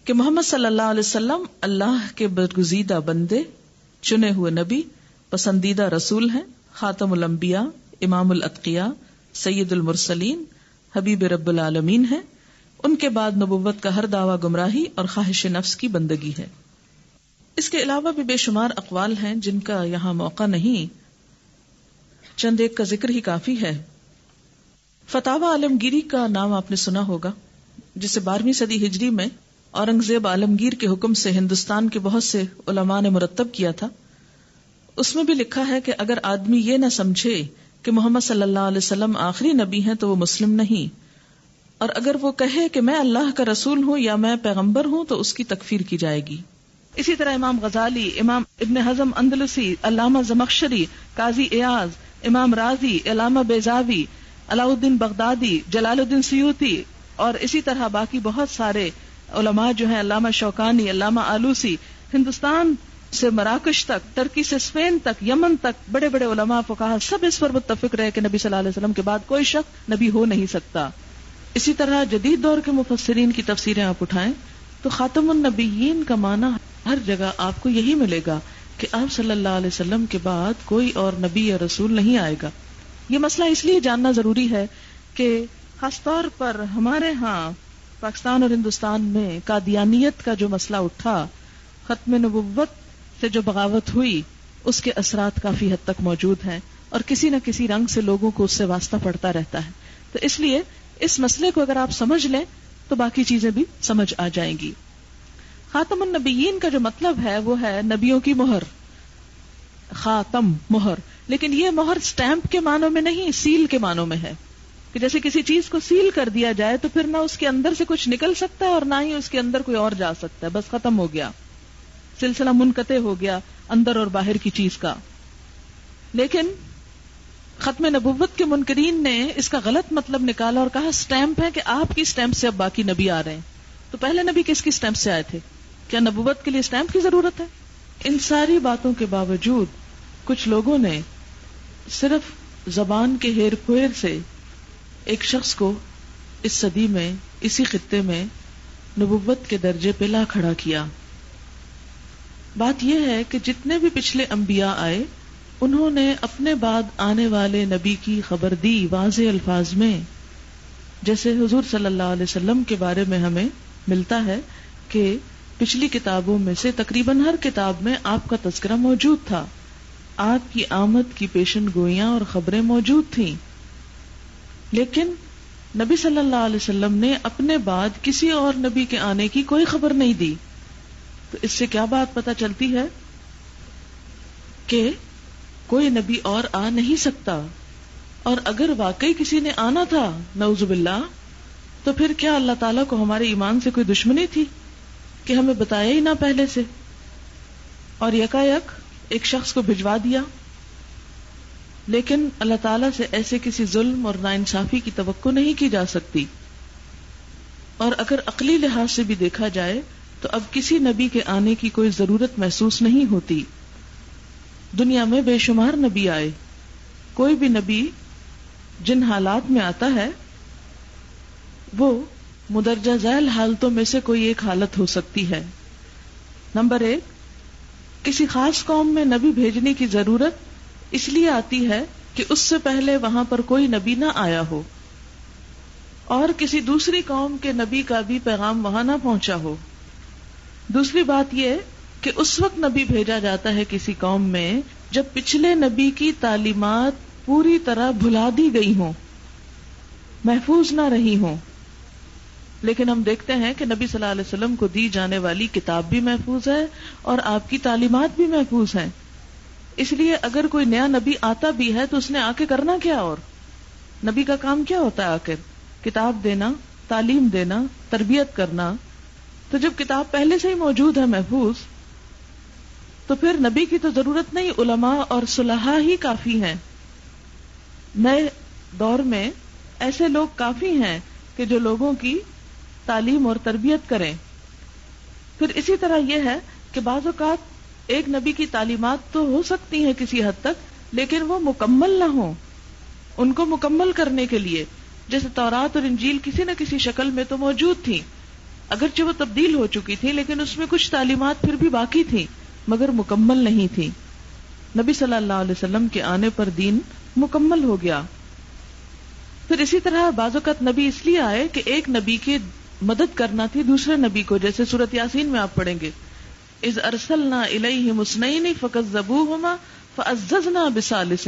کہ محمد صلی اللہ علیہ وسلم اللہ کے برگزیدہ بندے، چنے ہوئے نبی، پسندیدہ رسول ہیں، خاتم الانبیاء، امام الاتقیاء، سید المرسلین، حبیب رب العالمین ہیں. ان کے بعد نبوت کا ہر دعویٰ گمراہی اور خواہش نفس کی بندگی ہے. اس کے علاوہ بھی بے شمار اقوال ہیں جن کا یہاں موقع نہیں، چند ایک کا ذکر ہی کافی ہے. فتاوی عالمگیری کا نام آپ نے سنا ہوگا، جسے 12ویں صدی ہجری میں اورنگزیب عالمگیر کے حکم سے ہندوستان کے بہت سے علماء نے مرتب کیا تھا. اس میں بھی لکھا ہے کہ اگر آدمی یہ نہ سمجھے کہ محمد صلی اللہ علیہ وسلم آخری نبی ہیں تو وہ مسلم نہیں، اور اگر وہ کہے کہ میں اللہ کا رسول ہوں یا میں پیغمبر ہوں تو اس کی تکفیر کی جائے گی. اسی طرح امام غزالی، امام ابن حزم اندلسی، علامہ زمخشری، قاضی ایاز، امام رازی، علامہ بیضاوی، علاء الدین بغدادی، جلال الدین سیوطی، اور اسی طرح باقی بہت سارے علماء جو ہیں، علامہ شوکانی، علامہ آلوسی، ہندوستان سے مراکش تک، ترکی سے اسپین تک، یمن تک بڑے بڑے علماء فقہا سب اس پر متفق رہے کہ نبی صلی اللہ علیہ وسلم کے بعد کوئی شخص نبی ہو نہیں سکتا. اسی طرح جدید دور کے مفسرین کی تفسیریں آپ اٹھائیں تو خاتم النبیین کا معنی ہر جگہ آپ کو یہی ملے گا کہ آپ صلی اللہ علیہ وسلم کے بعد کوئی اور نبی یا رسول نہیں آئے گا. یہ مسئلہ اس لیے جاننا ضروری ہے کہ خاص طور پر ہمارے ہاں پاکستان اور ہندوستان میں قادیانیت کا جو مسئلہ اٹھا، ختم نبوت سے جو بغاوت ہوئی، اس کے اثرات کافی حد تک موجود ہیں اور کسی نہ کسی رنگ سے لوگوں کو اس سے واسطہ پڑتا رہتا ہے. تو اس لیے اس مسئلے کو اگر آپ سمجھ لیں تو باقی چیزیں بھی سمجھ آ جائیں گی. خاتم النبیین کا جو مطلب ہے وہ ہے نبیوں کی مہر، خاتم مہر، لیکن یہ مہر سٹیمپ کے معنوں میں نہیں، سیل کے معنوں میں ہے کہ جیسے کسی چیز کو سیل کر دیا جائے تو پھر نہ اس کے اندر سے کچھ نکل سکتا ہے اور نہ ہی اس کے اندر کوئی اور جا سکتا ہے، بس ختم ہو گیا، سلسلہ منقطع ہو گیا اندر اور باہر کی چیز کا. لیکن ختم نبوت کے منکرین نے اس کا غلط مطلب نکالا اور کہا سٹیمپ ہے کہ آپ کی سٹیمپ سے اب باقی نبی آ رہے ہیں. تو پہلے نبی کس کی سٹیمپ سے آئے تھے؟ کیا نبوت کے لیے سٹیمپ کی ضرورت ہے؟ ان ساری باتوں کے باوجود کچھ لوگوں نے صرف زبان کے ہیر پھیر سے ایک شخص کو اس صدی میں، اسی خطے میں نبوت کے درجے پہ لا کھڑا کیا. بات یہ ہے کہ جتنے بھی پچھلے انبیاء آئے انہوں نے اپنے بعد آنے والے نبی کی خبر دی واضح الفاظ میں. جیسے حضور صلی اللہ علیہ وسلم کے بارے میں ہمیں ملتا ہے کہ پچھلی کتابوں میں سے تقریباً ہر کتاب میں آپ کا تذکرہ موجود تھا، آپ کی آمد کی پیشن گوئیاں اور خبریں موجود تھیں، لیکن نبی صلی اللہ علیہ وسلم نے اپنے بعد کسی اور نبی کے آنے کی کوئی خبر نہیں دی. تو اس سے کیا بات پتہ چلتی ہے کہ کوئی نبی اور آ نہیں سکتا، اور اگر واقعی کسی نے آنا تھا نعوذ باللہ، تو پھر کیا اللہ تعالیٰ کو ہمارے ایمان سے کوئی دشمنی تھی کہ ہمیں بتایا ہی نہ پہلے سے، اور یکایک ایک شخص کو بھجوا دیا؟ لیکن اللہ تعالیٰ سے ایسے کسی ظلم اور ناانصافی کی توقع نہیں کی جا سکتی. اور اگر عقلی لحاظ سے بھی دیکھا جائے تو اب کسی نبی کے آنے کی کوئی ضرورت محسوس نہیں ہوتی. دنیا میں بے شمار نبی آئے، کوئی بھی نبی جن حالات میں آتا ہے وہ مندرجہ ذیل حالتوں میں سے کوئی ایک حالت ہو سکتی ہے. نمبر 1، کسی خاص قوم میں نبی بھیجنے کی ضرورت اس لیے آتی ہے کہ اس سے پہلے وہاں پر کوئی نبی نہ آیا ہو، اور کسی دوسری قوم کے نبی کا بھی پیغام وہاں نہ پہنچا ہو. دوسری بات یہ کہ اس وقت نبی بھیجا جاتا ہے کسی قوم میں جب پچھلے نبی کی تعلیمات پوری طرح بھلا دی گئی ہوں، محفوظ نہ رہی ہوں. لیکن ہم دیکھتے ہیں کہ نبی صلی اللہ علیہ وسلم کو دی جانے والی کتاب بھی محفوظ ہے اور آپ کی تعلیمات بھی محفوظ ہیں. اس لیے اگر کوئی نیا نبی آتا بھی ہے تو اس نے آ کے کرنا کیا؟ اور نبی کا کام کیا ہوتا ہے؟ آخر کتاب دینا، تعلیم دینا، تربیت کرنا. تو جب کتاب پہلے سے ہی موجود ہے محفوظ، تو پھر نبی کی تو ضرورت نہیں، علماء اور صلحاء ہی کافی ہیں. نئے دور میں ایسے لوگ کافی ہیں کہ جو لوگوں کی تعلیم اور تربیت کریں. پھر اسی طرح یہ ہے کہ بعض اوقات ایک نبی کی تعلیمات تو ہو سکتی ہیں کسی حد تک، لیکن وہ مکمل نہ ہوں. ان کو مکمل کرنے کے لیے جیسے تورات اور انجیل کسی نہ کسی شکل میں تو موجود تھی، اگرچہ وہ تبدیل ہو چکی تھی، لیکن اس میں کچھ تعلیمات پھر بھی باقی تھی مگر مکمل نہیں تھی. نبی صلی اللہ علیہ وسلم کے آنے پر دین مکمل ہو گیا. پھر اسی طرح بعض اوقات نبی اس لیے آئے کہ ایک نبی کی مدد کرنا تھی دوسرے نبی کو، جیسے سورۃ یاسین میں آپ پڑھیں گے اذ ارسلنا الیہم اثنین فکذبوہما فعززنا بثالث،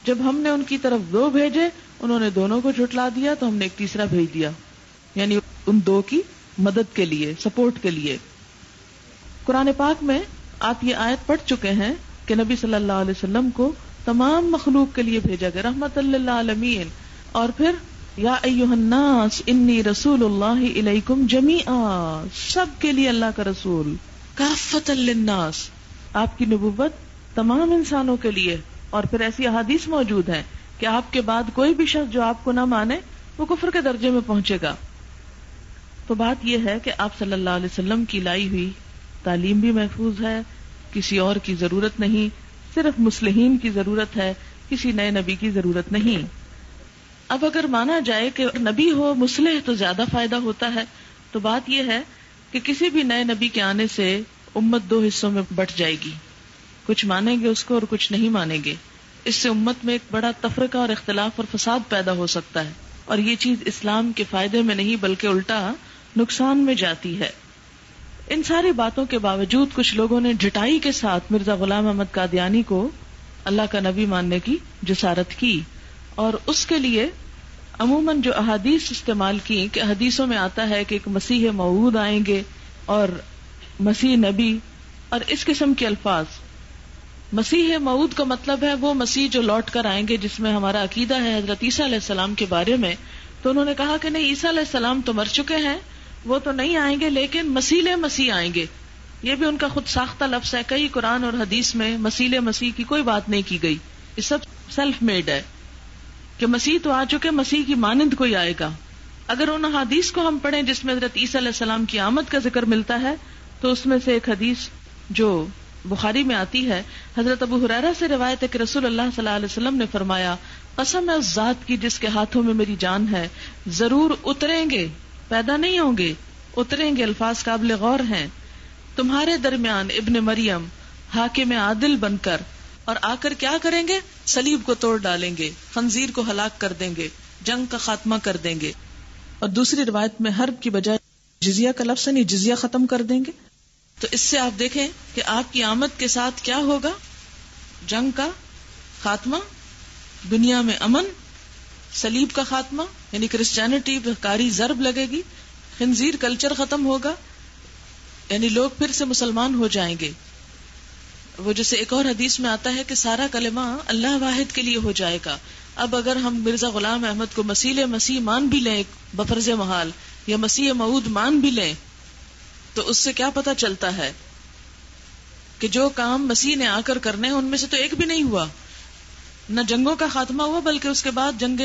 جب ہم نے ان کی طرف 2 بھیجے انہوں نے دونوں کو جھٹلا دیا تو ہم نے ایک تیسرا بھیج دیا، یعنی ان 2 کی مدد کے لیے، سپورٹ کے لیے. قرآن پاک میں آپ یہ آیت پڑھ چکے ہیں کہ نبی صلی اللہ علیہ وسلم کو تمام مخلوق کے لیے بھیجا گیا، رحمت للعالمین. اور پھر یا ایھا الناس انی رسول اللہ الیکم جمیعا، سب کے لیے اللہ کا رسول، کافۃ للناس، آپ کی نبوت تمام انسانوں کے لیے. اور پھر ایسی احادیث موجود ہیں کہ آپ کے بعد کوئی بھی شخص جو آپ کو نہ مانے وہ کفر کے درجے میں پہنچے گا. تو بات یہ ہے کہ آپ صلی اللہ علیہ وسلم کی لائی ہوئی تعلیم بھی محفوظ ہے، کسی اور کی ضرورت نہیں، صرف مصلحین کی ضرورت ہے، کسی نئے نبی کی ضرورت نہیں. اب اگر مانا جائے کہ نبی ہو مصلح تو زیادہ فائدہ ہوتا ہے، تو بات یہ ہے کہ کسی بھی نئے نبی کے آنے سے امت 2 حصوں میں بٹ جائے گی، کچھ مانیں گے اس کو اور کچھ نہیں مانیں گے. اس سے امت میں ایک بڑا تفرقہ اور اختلاف اور فساد پیدا ہو سکتا ہے، اور یہ چیز اسلام کے فائدے میں نہیں بلکہ الٹا نقصان میں جاتی ہے. ان ساری باتوں کے باوجود کچھ لوگوں نے ڈھٹائی کے ساتھ مرزا غلام احمد قادیانی کو اللہ کا نبی ماننے کی جسارت کی، اور اس کے لیے عموماً جو احادیث استعمال کی کہ حدیثوں میں آتا ہے کہ ایک مسیح موعود آئیں گے اور مسیح نبی، اور اس قسم کے الفاظ. مسیح موعود کا مطلب ہے وہ مسیح جو لوٹ کر آئیں گے، جس میں ہمارا عقیدہ ہے حضرت عیسیٰ علیہ السلام کے بارے میں. تو انہوں نے کہا کہ نہیں، عیسیٰ علیہ السلام تو مر چکے ہیں، وہ تو نہیں آئیں گے، لیکن مسیح مسیح آئیں گے. یہ بھی ان کا خود ساختہ لفظ ہے، کئی قرآن اور حدیث میں مسیح مسیح کی کوئی بات نہیں کی گئی، یہ سب سیلف میڈ ہے کہ مسیح تو آ چکے، مسیح کی مانند کوئی آئے گا. اگر ان حدیث کو ہم پڑھیں جس میں حضرت عیسیٰ علیہ السلام کی آمد کا ذکر ملتا ہے، تو اس میں سے ایک حدیث جو بخاری میں آتی ہے، حضرت ابو ہریرہ سے روایت ہے کہ رسول اللہ صلی اللہ علیہ وسلم نے فرمایا، قسم ہے اس ذات کی جس کے ہاتھوں میں میری جان ہے، ضرور اتریں گے، پیدا نہیں ہوں گے، اتریں گے. الفاظ قابل غور ہیں. تمہارے درمیان ابن مریم حاکم عادل بن کر، اور آ کر کیا کریں گے؟ صلیب کو توڑ ڈالیں گے، خنزیر کو ہلاک کر دیں گے، جنگ کا خاتمہ کر دیں گے. اور دوسری روایت میں حرب کی بجائے جزیہ کا لفظ نہیں، جزیہ ختم کر دیں گے. تو اس سے آپ دیکھیں کہ آپ کی آمد کے ساتھ کیا ہوگا؟ جنگ کا خاتمہ، دنیا میں امن، صلیب کا خاتمہ یعنی کرسچینٹی پہ کاری ضرب لگے گی، خنزیر کلچر ختم ہوگا. یعنی لوگ پھر سے مسلمان ہو جائیں گے. وہ جیسے ایک اور حدیث میں آتا ہے کہ سارا کلمہ اللہ واحد کے لیے ہو جائے گا. اب اگر ہم مرزا غلام احمد کو مسیح مان بھی لیں بفرض محال، یا مسیح موعود مان بھی لیں، تو اس سے کیا پتا چلتا ہے کہ جو کام مسیح نے آ کر کرنے ہیں ان میں سے تو ایک بھی نہیں ہوا. نہ جنگوں کا خاتمہ ہوا، بلکہ اس کے بعد جنگ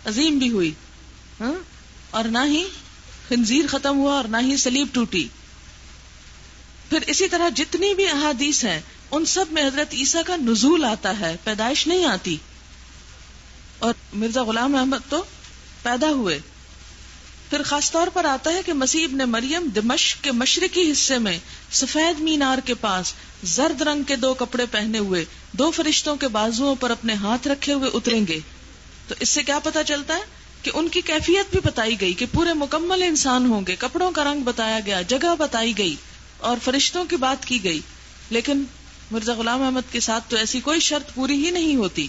عظیم بھی ہوئی، اور نہ ہی خنزیر ختم ہوا اور نہ ہی صلیب ٹوٹی. پھر اسی طرح جتنی بھی احادیث ہیں ان سب میں حضرت عیسیٰ کا نزول آتا ہے، پیدائش نہیں آتی. اور مرزا غلام احمد تو پیدا ہوئے. پھر خاص طور پر آتا ہے کہ مسیح ابن مریم دمشق کے مشرقی حصے میں سفید مینار کے پاس زرد رنگ کے 2 کپڑے پہنے ہوئے 2 فرشتوں کے بازوؤں پر اپنے ہاتھ رکھے ہوئے اتریں گے. تو اس سے کیا پتا چلتا ہے کہ ان کی کیفیت بھی بتائی گئی کہ پورے مکمل انسان ہوں گے. کپڑوں کا رنگ بتایا گیا، جگہ بتائی گئی اور فرشتوں کی بات کی گئی. لیکن مرزا غلام احمد کے ساتھ تو ایسی کوئی شرط پوری ہی نہیں ہوتی.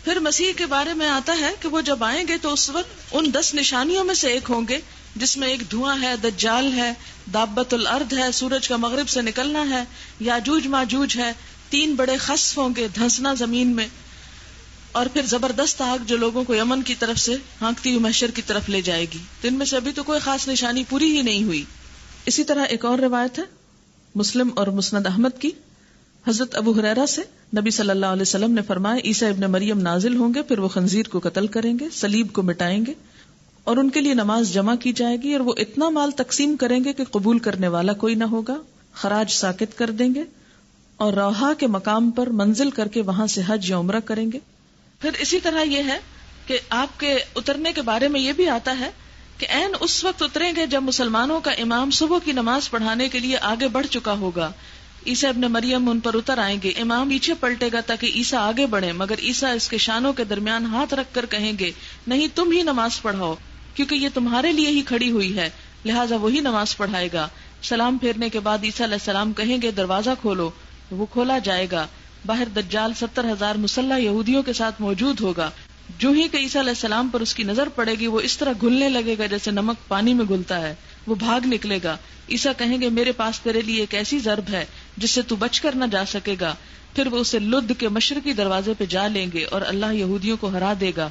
پھر مسیح کے بارے میں آتا ہے کہ وہ جب آئیں گے تو اس وقت ان 10 نشانیوں میں سے ایک ہوں گے، جس میں ایک دھواں ہے، دجال ہے، دابت الارض ہے، سورج کا مغرب سے نکلنا ہے، یاجوج ماجوج ہے، 3 بڑے خسف ہوں گے، دھنسنا زمین میں، اور پھر زبردست آگ جو لوگوں کو یمن کی طرف سے ہانکتی ہوئی محشر کی طرف لے جائے گی. تو ان میں سے ابھی تو کوئی خاص نشانی پوری ہی نہیں ہوئی. اسی طرح ایک اور روایت ہے مسلم اور مسند احمد کی، حضرت ابو ہریرہ سے، نبی صلی اللہ علیہ وسلم نے فرمایا عیسیٰ ابن مریم نازل ہوں گے، پھر وہ خنزیر کو قتل کریں گے، صلیب کو مٹائیں گے، اور ان کے لیے نماز جمع کی جائے گی، اور وہ اتنا مال تقسیم کریں گے کہ قبول کرنے والا کوئی نہ ہوگا، خراج ساکت کر دیں گے، اور روحا کے مقام پر منزل کر کے وہاں سے حج یا عمرہ کریں گے. پھر اسی طرح یہ ہے کہ آپ کے اترنے کے بارے میں یہ بھی آتا ہے کہ عین اس وقت اتریں گے جب مسلمانوں کا امام صبح کی نماز پڑھانے کے لیے آگے بڑھ چکا ہوگا. عیسیٰ ابن مریم ان پر اتر آئیں گے، امام پیچھے پلٹے گا تاکہ عیسیٰ آگے بڑھے، مگر عیسیٰ اس کے شانوں کے درمیان ہاتھ رکھ کر کہیں گے نہیں، تم ہی نماز پڑھاؤ، کیونکہ یہ تمہارے لیے ہی کھڑی ہوئی ہے، لہٰذا وہی نماز پڑھائے گا. سلام پھیرنے کے بعد عیسیٰ علیہ السلام کہیں گے دروازہ کھولو، وہ کھولا جائے گا. باہر دجال 70,000 مسلح یہودیوں کے ساتھ موجود ہوگا. جو ہی کہ عیسیٰ علیہ السلام پر اس کی نظر پڑے گی وہ اس طرح گھلنے لگے گا جیسے نمک پانی میں گھلتا ہے، وہ بھاگ نکلے گا. عیسیٰ کہیں گے میرے پاس تیرے لیے ایک ایسی ضرب ہے جس سے تو بچ کر نہ جا سکے گا. پھر وہ اسے لد کے مشرقی دروازے پہ جا لیں گے اور اللہ یہودیوں کو ہرا دے گا،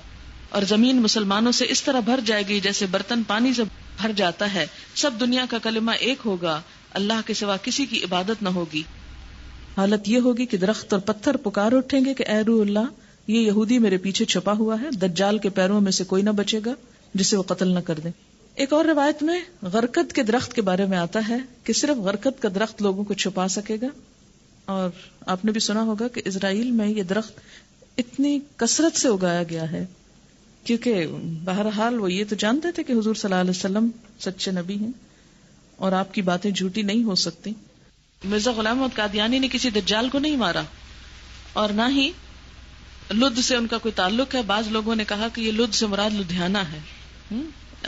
اور زمین مسلمانوں سے اس طرح بھر جائے گی جیسے برتن پانی سے بھر جاتا ہے. سب دنیا کا کلمہ ایک ہوگا، اللہ کے سوا کسی کی عبادت نہ ہوگی. حالت یہ ہوگی کہ درخت اور پتھر پکار اٹھیں گے کہ اے روح اللہ، یہ یہودی میرے پیچھے چھپا ہوا ہے، دجال کے پیروں میں سے کوئی نہ بچے گا جسے وہ قتل نہ کر دیں. ایک اور روایت میں غرقد کے درخت کے بارے میں آتا ہے کہ صرف غرقد کا درخت لوگوں کو چھپا سکے گا. اور آپ نے بھی سنا ہوگا کہ اسرائیل میں یہ درخت اتنی کثرت سے اگایا گیا ہے کیونکہ بہرحال وہ یہ تو جانتے تھے کہ حضور صلی اللہ علیہ وسلم سچے نبی ہیں اور آپ کی باتیں جھوٹی نہیں ہو سکتی. مرزا غلام احمد قادیانی نے کسی دجال کو نہیں مارا اور نہ ہی لد سے ان کا کوئی تعلق ہے. بعض لوگوں نے کہا کہ یہ لد سے مراد لدھیانہ ہے،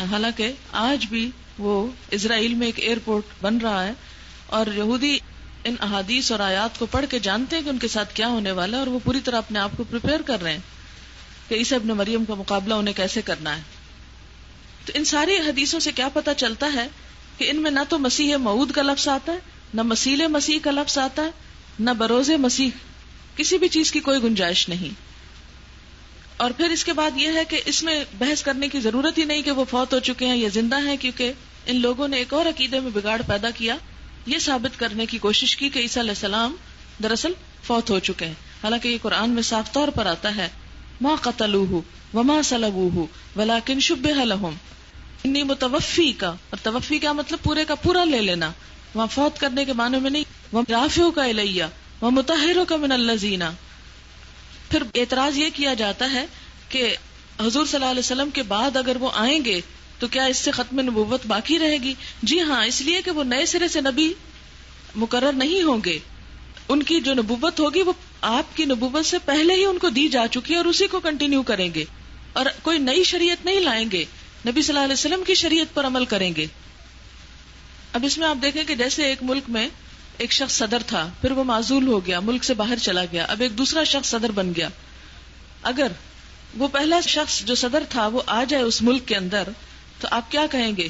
حالانکہ آج بھی وہ اسرائیل میں ایک ایئرپورٹ بن رہا ہے اور یہودی ان احادیث اور آیات کو پڑھ کے جانتے ہیں کہ ان کے ساتھ کیا ہونے والا ہے، اور وہ پوری طرح اپنے آپ کو پریپیئر کر رہے ہیں کہ عیسیٰ ابن مریم کا مقابلہ انہیں کیسے کرنا ہے. تو ان ساری حدیثوں سے کیا پتہ چلتا ہے کہ ان میں نہ تو مسیح موعود کا لفظ آتا ہے، نہ مسیل مسیح کا لفظ آتا ہے، نہ بروز مسیح، کسی بھی چیز کی کوئی گنجائش نہیں. اور پھر اس کے بعد یہ ہے کہ اس میں بحث کرنے کی ضرورت ہی نہیں کہ وہ فوت ہو چکے ہیں یا زندہ ہیں، کیونکہ ان لوگوں نے ایک اور عقیدے میں بگاڑ پیدا کیا، یہ ثابت کرنے کی کوشش کی کہ عیسیٰ علیہ السلام دراصل فوت ہو چکے ہیں. حالانکہ یہ قرآن میں صاف طور پر آتا ہے ما قتلوہ وما صلبوہ ولکن شبہ لہم انی متوفی کا، اور توفی کا مطلب پورے کا پورا لے لینا، وہاں فوت کرنے کے معنی میں نہیں، رافعک الیہ ومطہرک من الذین. پھر اعتراض یہ کیا جاتا ہے کہ حضور صلی اللہ علیہ وسلم کے بعد اگر وہ آئیں گے تو کیا اس سے ختم نبوت باقی رہے گی؟ جی ہاں، اس لیے کہ وہ نئے سرے سے نبی مقرر نہیں ہوں گے. ان کی جو نبوت ہوگی وہ آپ کی نبوت سے پہلے ہی ان کو دی جا چکی ہے اور اسی کو کنٹینیو کریں گے، اور کوئی نئی شریعت نہیں لائیں گے، نبی صلی اللہ علیہ وسلم کی شریعت پر عمل کریں گے. اب اس میں آپ دیکھیں کہ جیسے ایک ملک میں ایک شخص صدر تھا، پھر وہ معزول ہو گیا، ملک سے باہر چلا گیا، اب ایک دوسرا شخص صدر بن گیا. اگر وہ پہلا شخص جو صدر تھا وہ آ جائے اس ملک کے اندر تو آپ کیا کہیں گے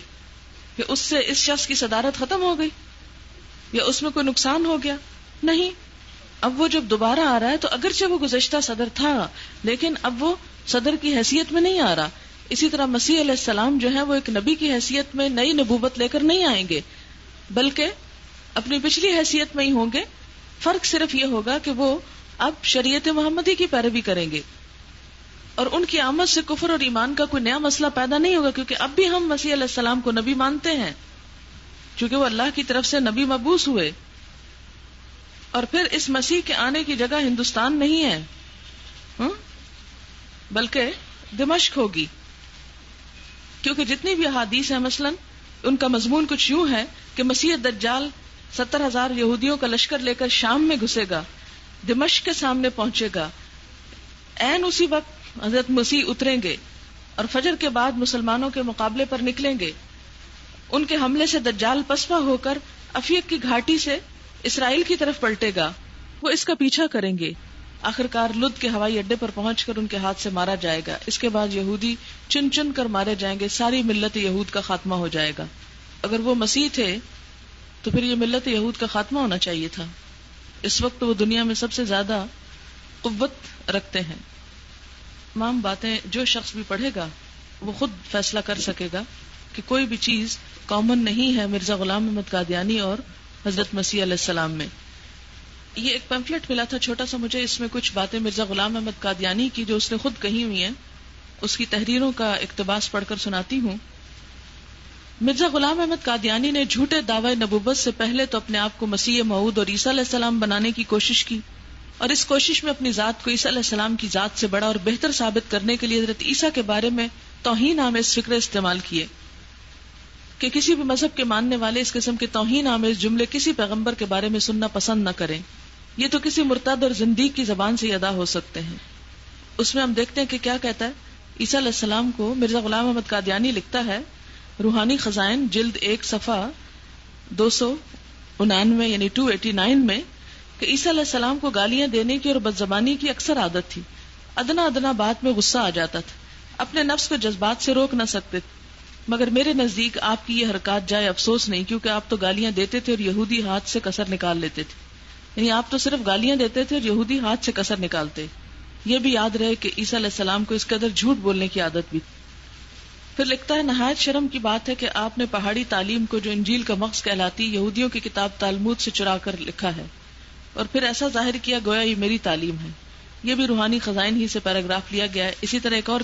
کہ اس سے اس شخص کی صدارت ختم ہو گئی یا اس میں کوئی نقصان ہو گیا. نہیں، اب وہ جب دوبارہ آ رہا ہے تو اگرچہ وہ گزشتہ صدر تھا لیکن اب وہ صدر کی حیثیت میں نہیں آ رہا. اسی طرح مسیح علیہ السلام جو ہے وہ ایک نبی کی حیثیت میں نئی نبوت لے کر نہیں آئیں گے بلکہ اپنی پچھلی حیثیت میں ہی ہوں گے. فرق صرف یہ ہوگا کہ وہ اب شریعت محمدی کی پیروی کریں گے اور ان کی آمد سے کفر اور ایمان کا کوئی نیا مسئلہ پیدا نہیں ہوگا، کیونکہ اب بھی ہم مسیح علیہ السلام کو نبی مانتے ہیں چونکہ وہ اللہ کی طرف سے نبی مبعوث ہوئے. اور پھر اس مسیح کے آنے کی جگہ ہندوستان نہیں ہے بلکہ دمشق ہوگی، کیونکہ جتنی بھی احادیث ہیں مثلا ان کا مضمون کچھ یوں ہے کہ مسیح دجال 70,000 یہودیوں کا لشکر لے کر شام میں گھسے گا، دمشق کے سامنے پہنچے گا، عین اسی وقت حضرت مسیح اتریں گے اور فجر کے بعد مسلمانوں کے مقابلے پر نکلیں گے. ان کے حملے سے دجال پسپا ہو کر افیق کی گھاٹی سے اسرائیل کی طرف پلٹے گا. وہ اس کا پیچھا کریں گے، آخرکار لد کے ہوائی اڈے پر پہنچ کر ان کے ہاتھ سے مارا جائے گا. اس کے بعد یہودی چن چن کر مارے جائیں گے، ساری ملت یہود کا خاتمہ ہو جائے گا. اگر وہ مسیح تھے تو پھر یہ ملت یہود کا خاتمہ ہونا چاہیے تھا. اس وقت وہ دنیا میں سب سے زیادہ قوت رکھتے ہیں. تمام باتیں جو شخص بھی پڑھے گا وہ خود فیصلہ کر سکے گا کہ کوئی بھی چیز کامن نہیں ہے مرزا غلام احمد قادیانی اور حضرت مسیح علیہ السلام میں. یہ ایک پیمفلٹ ملا تھا چھوٹا سا مجھے، اس میں کچھ باتیں مرزا غلام احمد قادیانی کی جو اس نے خود کہی ہوئی ہیں، اس کی تحریروں کا اقتباس پڑھ کر سناتی ہوں. مرزا غلام احمد قادیانی نے جھوٹے دعوی نبوت سے پہلے تو اپنے آپ کو مسیح موعود اور عیسیٰ علیہ السلام بنانے کی کوشش کی، اور اس کوشش میں اپنی ذات کو عیسیٰ علیہ السلام کی ذات سے بڑا اور بہتر ثابت کرنے کے لیے حضرت عیسیٰ کے بارے میں توہین آمیز فکرے استعمال کیے کہ کسی بھی مذہب کے ماننے والے اس قسم کے توہین آمیز جملے کسی پیغمبر کے بارے میں سننا پسند نہ کریں. یہ تو کسی مرتد اور زندیق کی زبان سے ادا ہو سکتے ہیں. اس میں ہم دیکھتے ہیں کہ کیا کہتا ہے عیسیٰ علیہ السلام کو. مرزا غلام احمد قادیانی لکھتا ہے روحانی خزائن جلد 1 صفحہ 299 یعنی 289 میں کہ عیسیٰ علیہ السلام کو گالیاں دینے کی اور بدزبانی کی اکثر عادت تھی. ادنا ادنا بات میں غصہ آ جاتا تھا، اپنے نفس کو جذبات سے روک نہ سکتے، مگر میرے نزدیک آپ کی یہ حرکات جائے افسوس نہیں، کیونکہ آپ تو گالیاں دیتے تھے اور یہودی ہاتھ سے کسر نکال لیتے تھے. یعنی آپ تو صرف گالیاں دیتے تھے اور یہودی ہاتھ سے کسر نکالتے. یہ بھی یاد رہے کہ عیسیٰ علیہ السلام کو اس قدر جھوٹ بولنے کی عادت بھی. پھر لکھتا ہے نہایت شرم کی بات ہے کہ آپ نے پہاڑی تعلیم کو جو انجیل کا مغز کہلاتی یہودیوں کی کتاب تالمود سے چرا کر لکھا ہے اور پھر ایسا ظاہر کیا گویا یہ میری تعلیم ہے. یہ بھی روحانی خزائن ہی سے پیراگراف لیا گیا ہے. اسی طرح ایک اور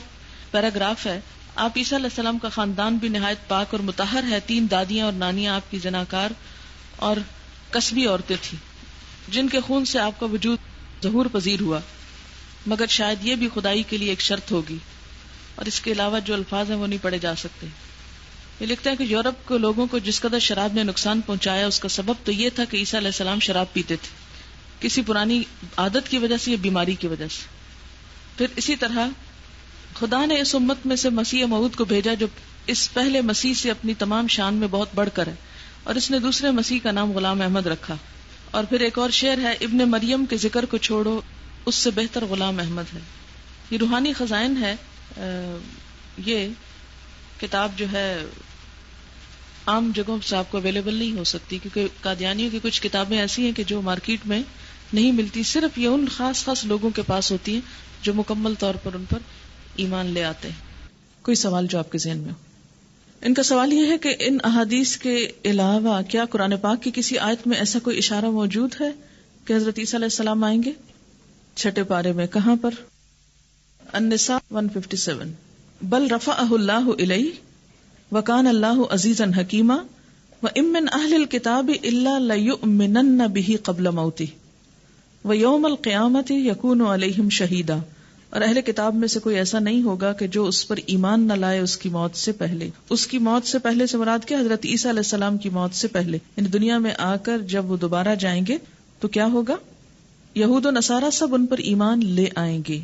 پیراگراف ہے، آپ عیسیٰ علیہ السلام کا خاندان بھی نہایت پاک اور مطہر ہے. 3 دادیاں اور نانیاں آپ کی زناکار اور کسبی عورتیں تھیں جن کے خون سے آپ کا وجود ظہور پذیر ہوا، مگر شاید یہ بھی خدائی کے لیے ایک شرط ہوگی، اور اس کے علاوہ جو الفاظ ہیں وہ نہیں پڑھے جا سکتے. یہ لکھتے ہیں کہ یورپ کے لوگوں کو جس قدر شراب نے نقصان پہنچایا اس کا سبب تو یہ تھا کہ عیسیٰ علیہ السلام شراب پیتے تھے، کسی پرانی عادت کی وجہ سے یا بیماری کی وجہ سے. پھر اسی طرح خدا نے اس امت میں سے مسیح موعود کو بھیجا جو اس پہلے مسیح سے اپنی تمام شان میں بہت بڑھ کر ہے، اور اس نے دوسرے مسیح کا نام غلام احمد رکھا. اور پھر ایک اور شعر ہے ابن مریم کے ذکر کو چھوڑو اس سے بہتر غلام احمد ہے. یہ روحانی خزائن ہے. یہ کتاب جو ہے عام جگہوں سے آپ کو اویلیبل نہیں ہو سکتی کیونکہ قادیانیوں کی کچھ کتابیں ایسی ہیں کہ جو مارکیٹ میں نہیں ملتی، صرف یہ ان خاص خاص لوگوں کے پاس ہوتی ہیں جو مکمل طور پر ان پر ایمان لے آتے ہیں. کوئی سوال جو آپ کے ذہن میں ہو؟ ان کا سوال یہ ہے کہ ان احادیث کے علاوہ کیا قرآن پاک کی کسی آیت میں ایسا کوئی اشارہ موجود ہے کہ حضرت عیسیٰ علیہ السلام آئیں گے؟ 6 پارے میں کہاں پر؟ النساء 157 بل رفعہ اللہ الیہ وکان اللہ عزیزا حکیما وان من اہل الکتاب الا لیؤمنن بہ قبل موتہ ویوم القیامۃ یکون علیہم شہیدا. اور اہل کتاب میں سے کوئی ایسا نہیں ہوگا کہ جو اس پر ایمان نہ لائے اس کی موت سے پہلے. اس کی موت سے پہلے سے مراد کیا؟ حضرت عیسیٰ علیہ السلام کی موت سے پہلے، یعنی دنیا میں آ کر جب وہ دوبارہ جائیں گے تو کیا ہوگا؟ یہود و نصارہ سب ان پر ایمان لے آئیں گے.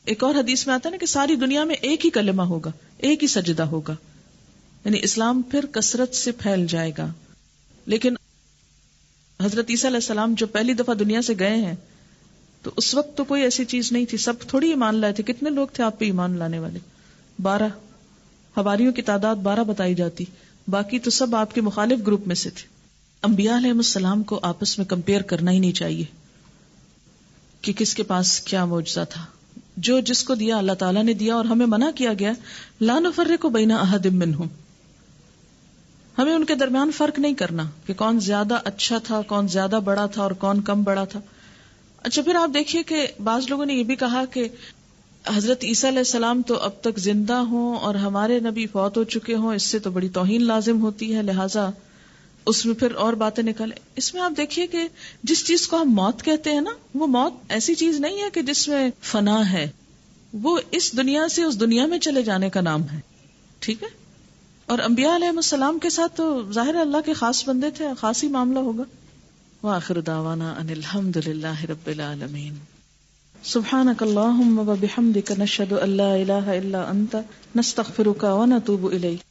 ایک اور حدیث میں آتا ہے نا کہ ساری دنیا میں ایک ہی کلمہ ہوگا، ایک ہی سجدہ ہوگا، یعنی اسلام پھر کثرت سے پھیل جائے گا. لیکن حضرت عیسیٰ علیہ السلام جو پہلی دفعہ دنیا سے گئے ہیں تو اس وقت تو کوئی ایسی چیز نہیں تھی، سب تھوڑی ایمان لائے تھے. کتنے لوگ تھے آپ پہ ایمان لانے والے؟ 12. حواریوں کی تعداد 12 بتائی جاتی. باقی تو سب آپ کے مخالف گروپ میں سے تھے. انبیاء علیہ السلام کو آپس میں کمپیئر کرنا ہی نہیں چاہیے کہ کس کے پاس کیا معجزہ تھا. جو جس کو دیا اللہ تعالیٰ نے دیا، اور ہمیں منع کیا گیا لا نفرق بین احد منہم، ہمیں ان کے درمیان فرق نہیں کرنا کہ کون زیادہ اچھا تھا، کون زیادہ بڑا تھا اور کون کم بڑا تھا. اچھا پھر آپ دیکھیے کہ بعض لوگوں نے یہ بھی کہا کہ حضرت عیسیٰ علیہ السلام تو اب تک زندہ ہوں اور ہمارے نبی فوت ہو چکے ہوں، اس سے تو بڑی توہین لازم ہوتی ہے، لہٰذا اس میں پھر اور باتیں نکلیں. اس میں آپ دیکھیے کہ جس چیز کو ہم موت کہتے ہیں نا، وہ موت ایسی چیز نہیں ہے کہ جس میں فنا ہے، وہ اس دنیا سے اس دنیا میں چلے جانے کا نام ہے. ٹھیک ہے. اور انبیاء علیہ السلام کے ساتھ تو ظاہر اللہ کے خاص بندے تھے، خاص ہی معاملہ ہوگا. وآخر دعوانا ان الحمد للہ رب العالمین. سبحانک اللہم وبحمدک نشہد ان لا الہ الا انت نستغفرک ونتوب الیک.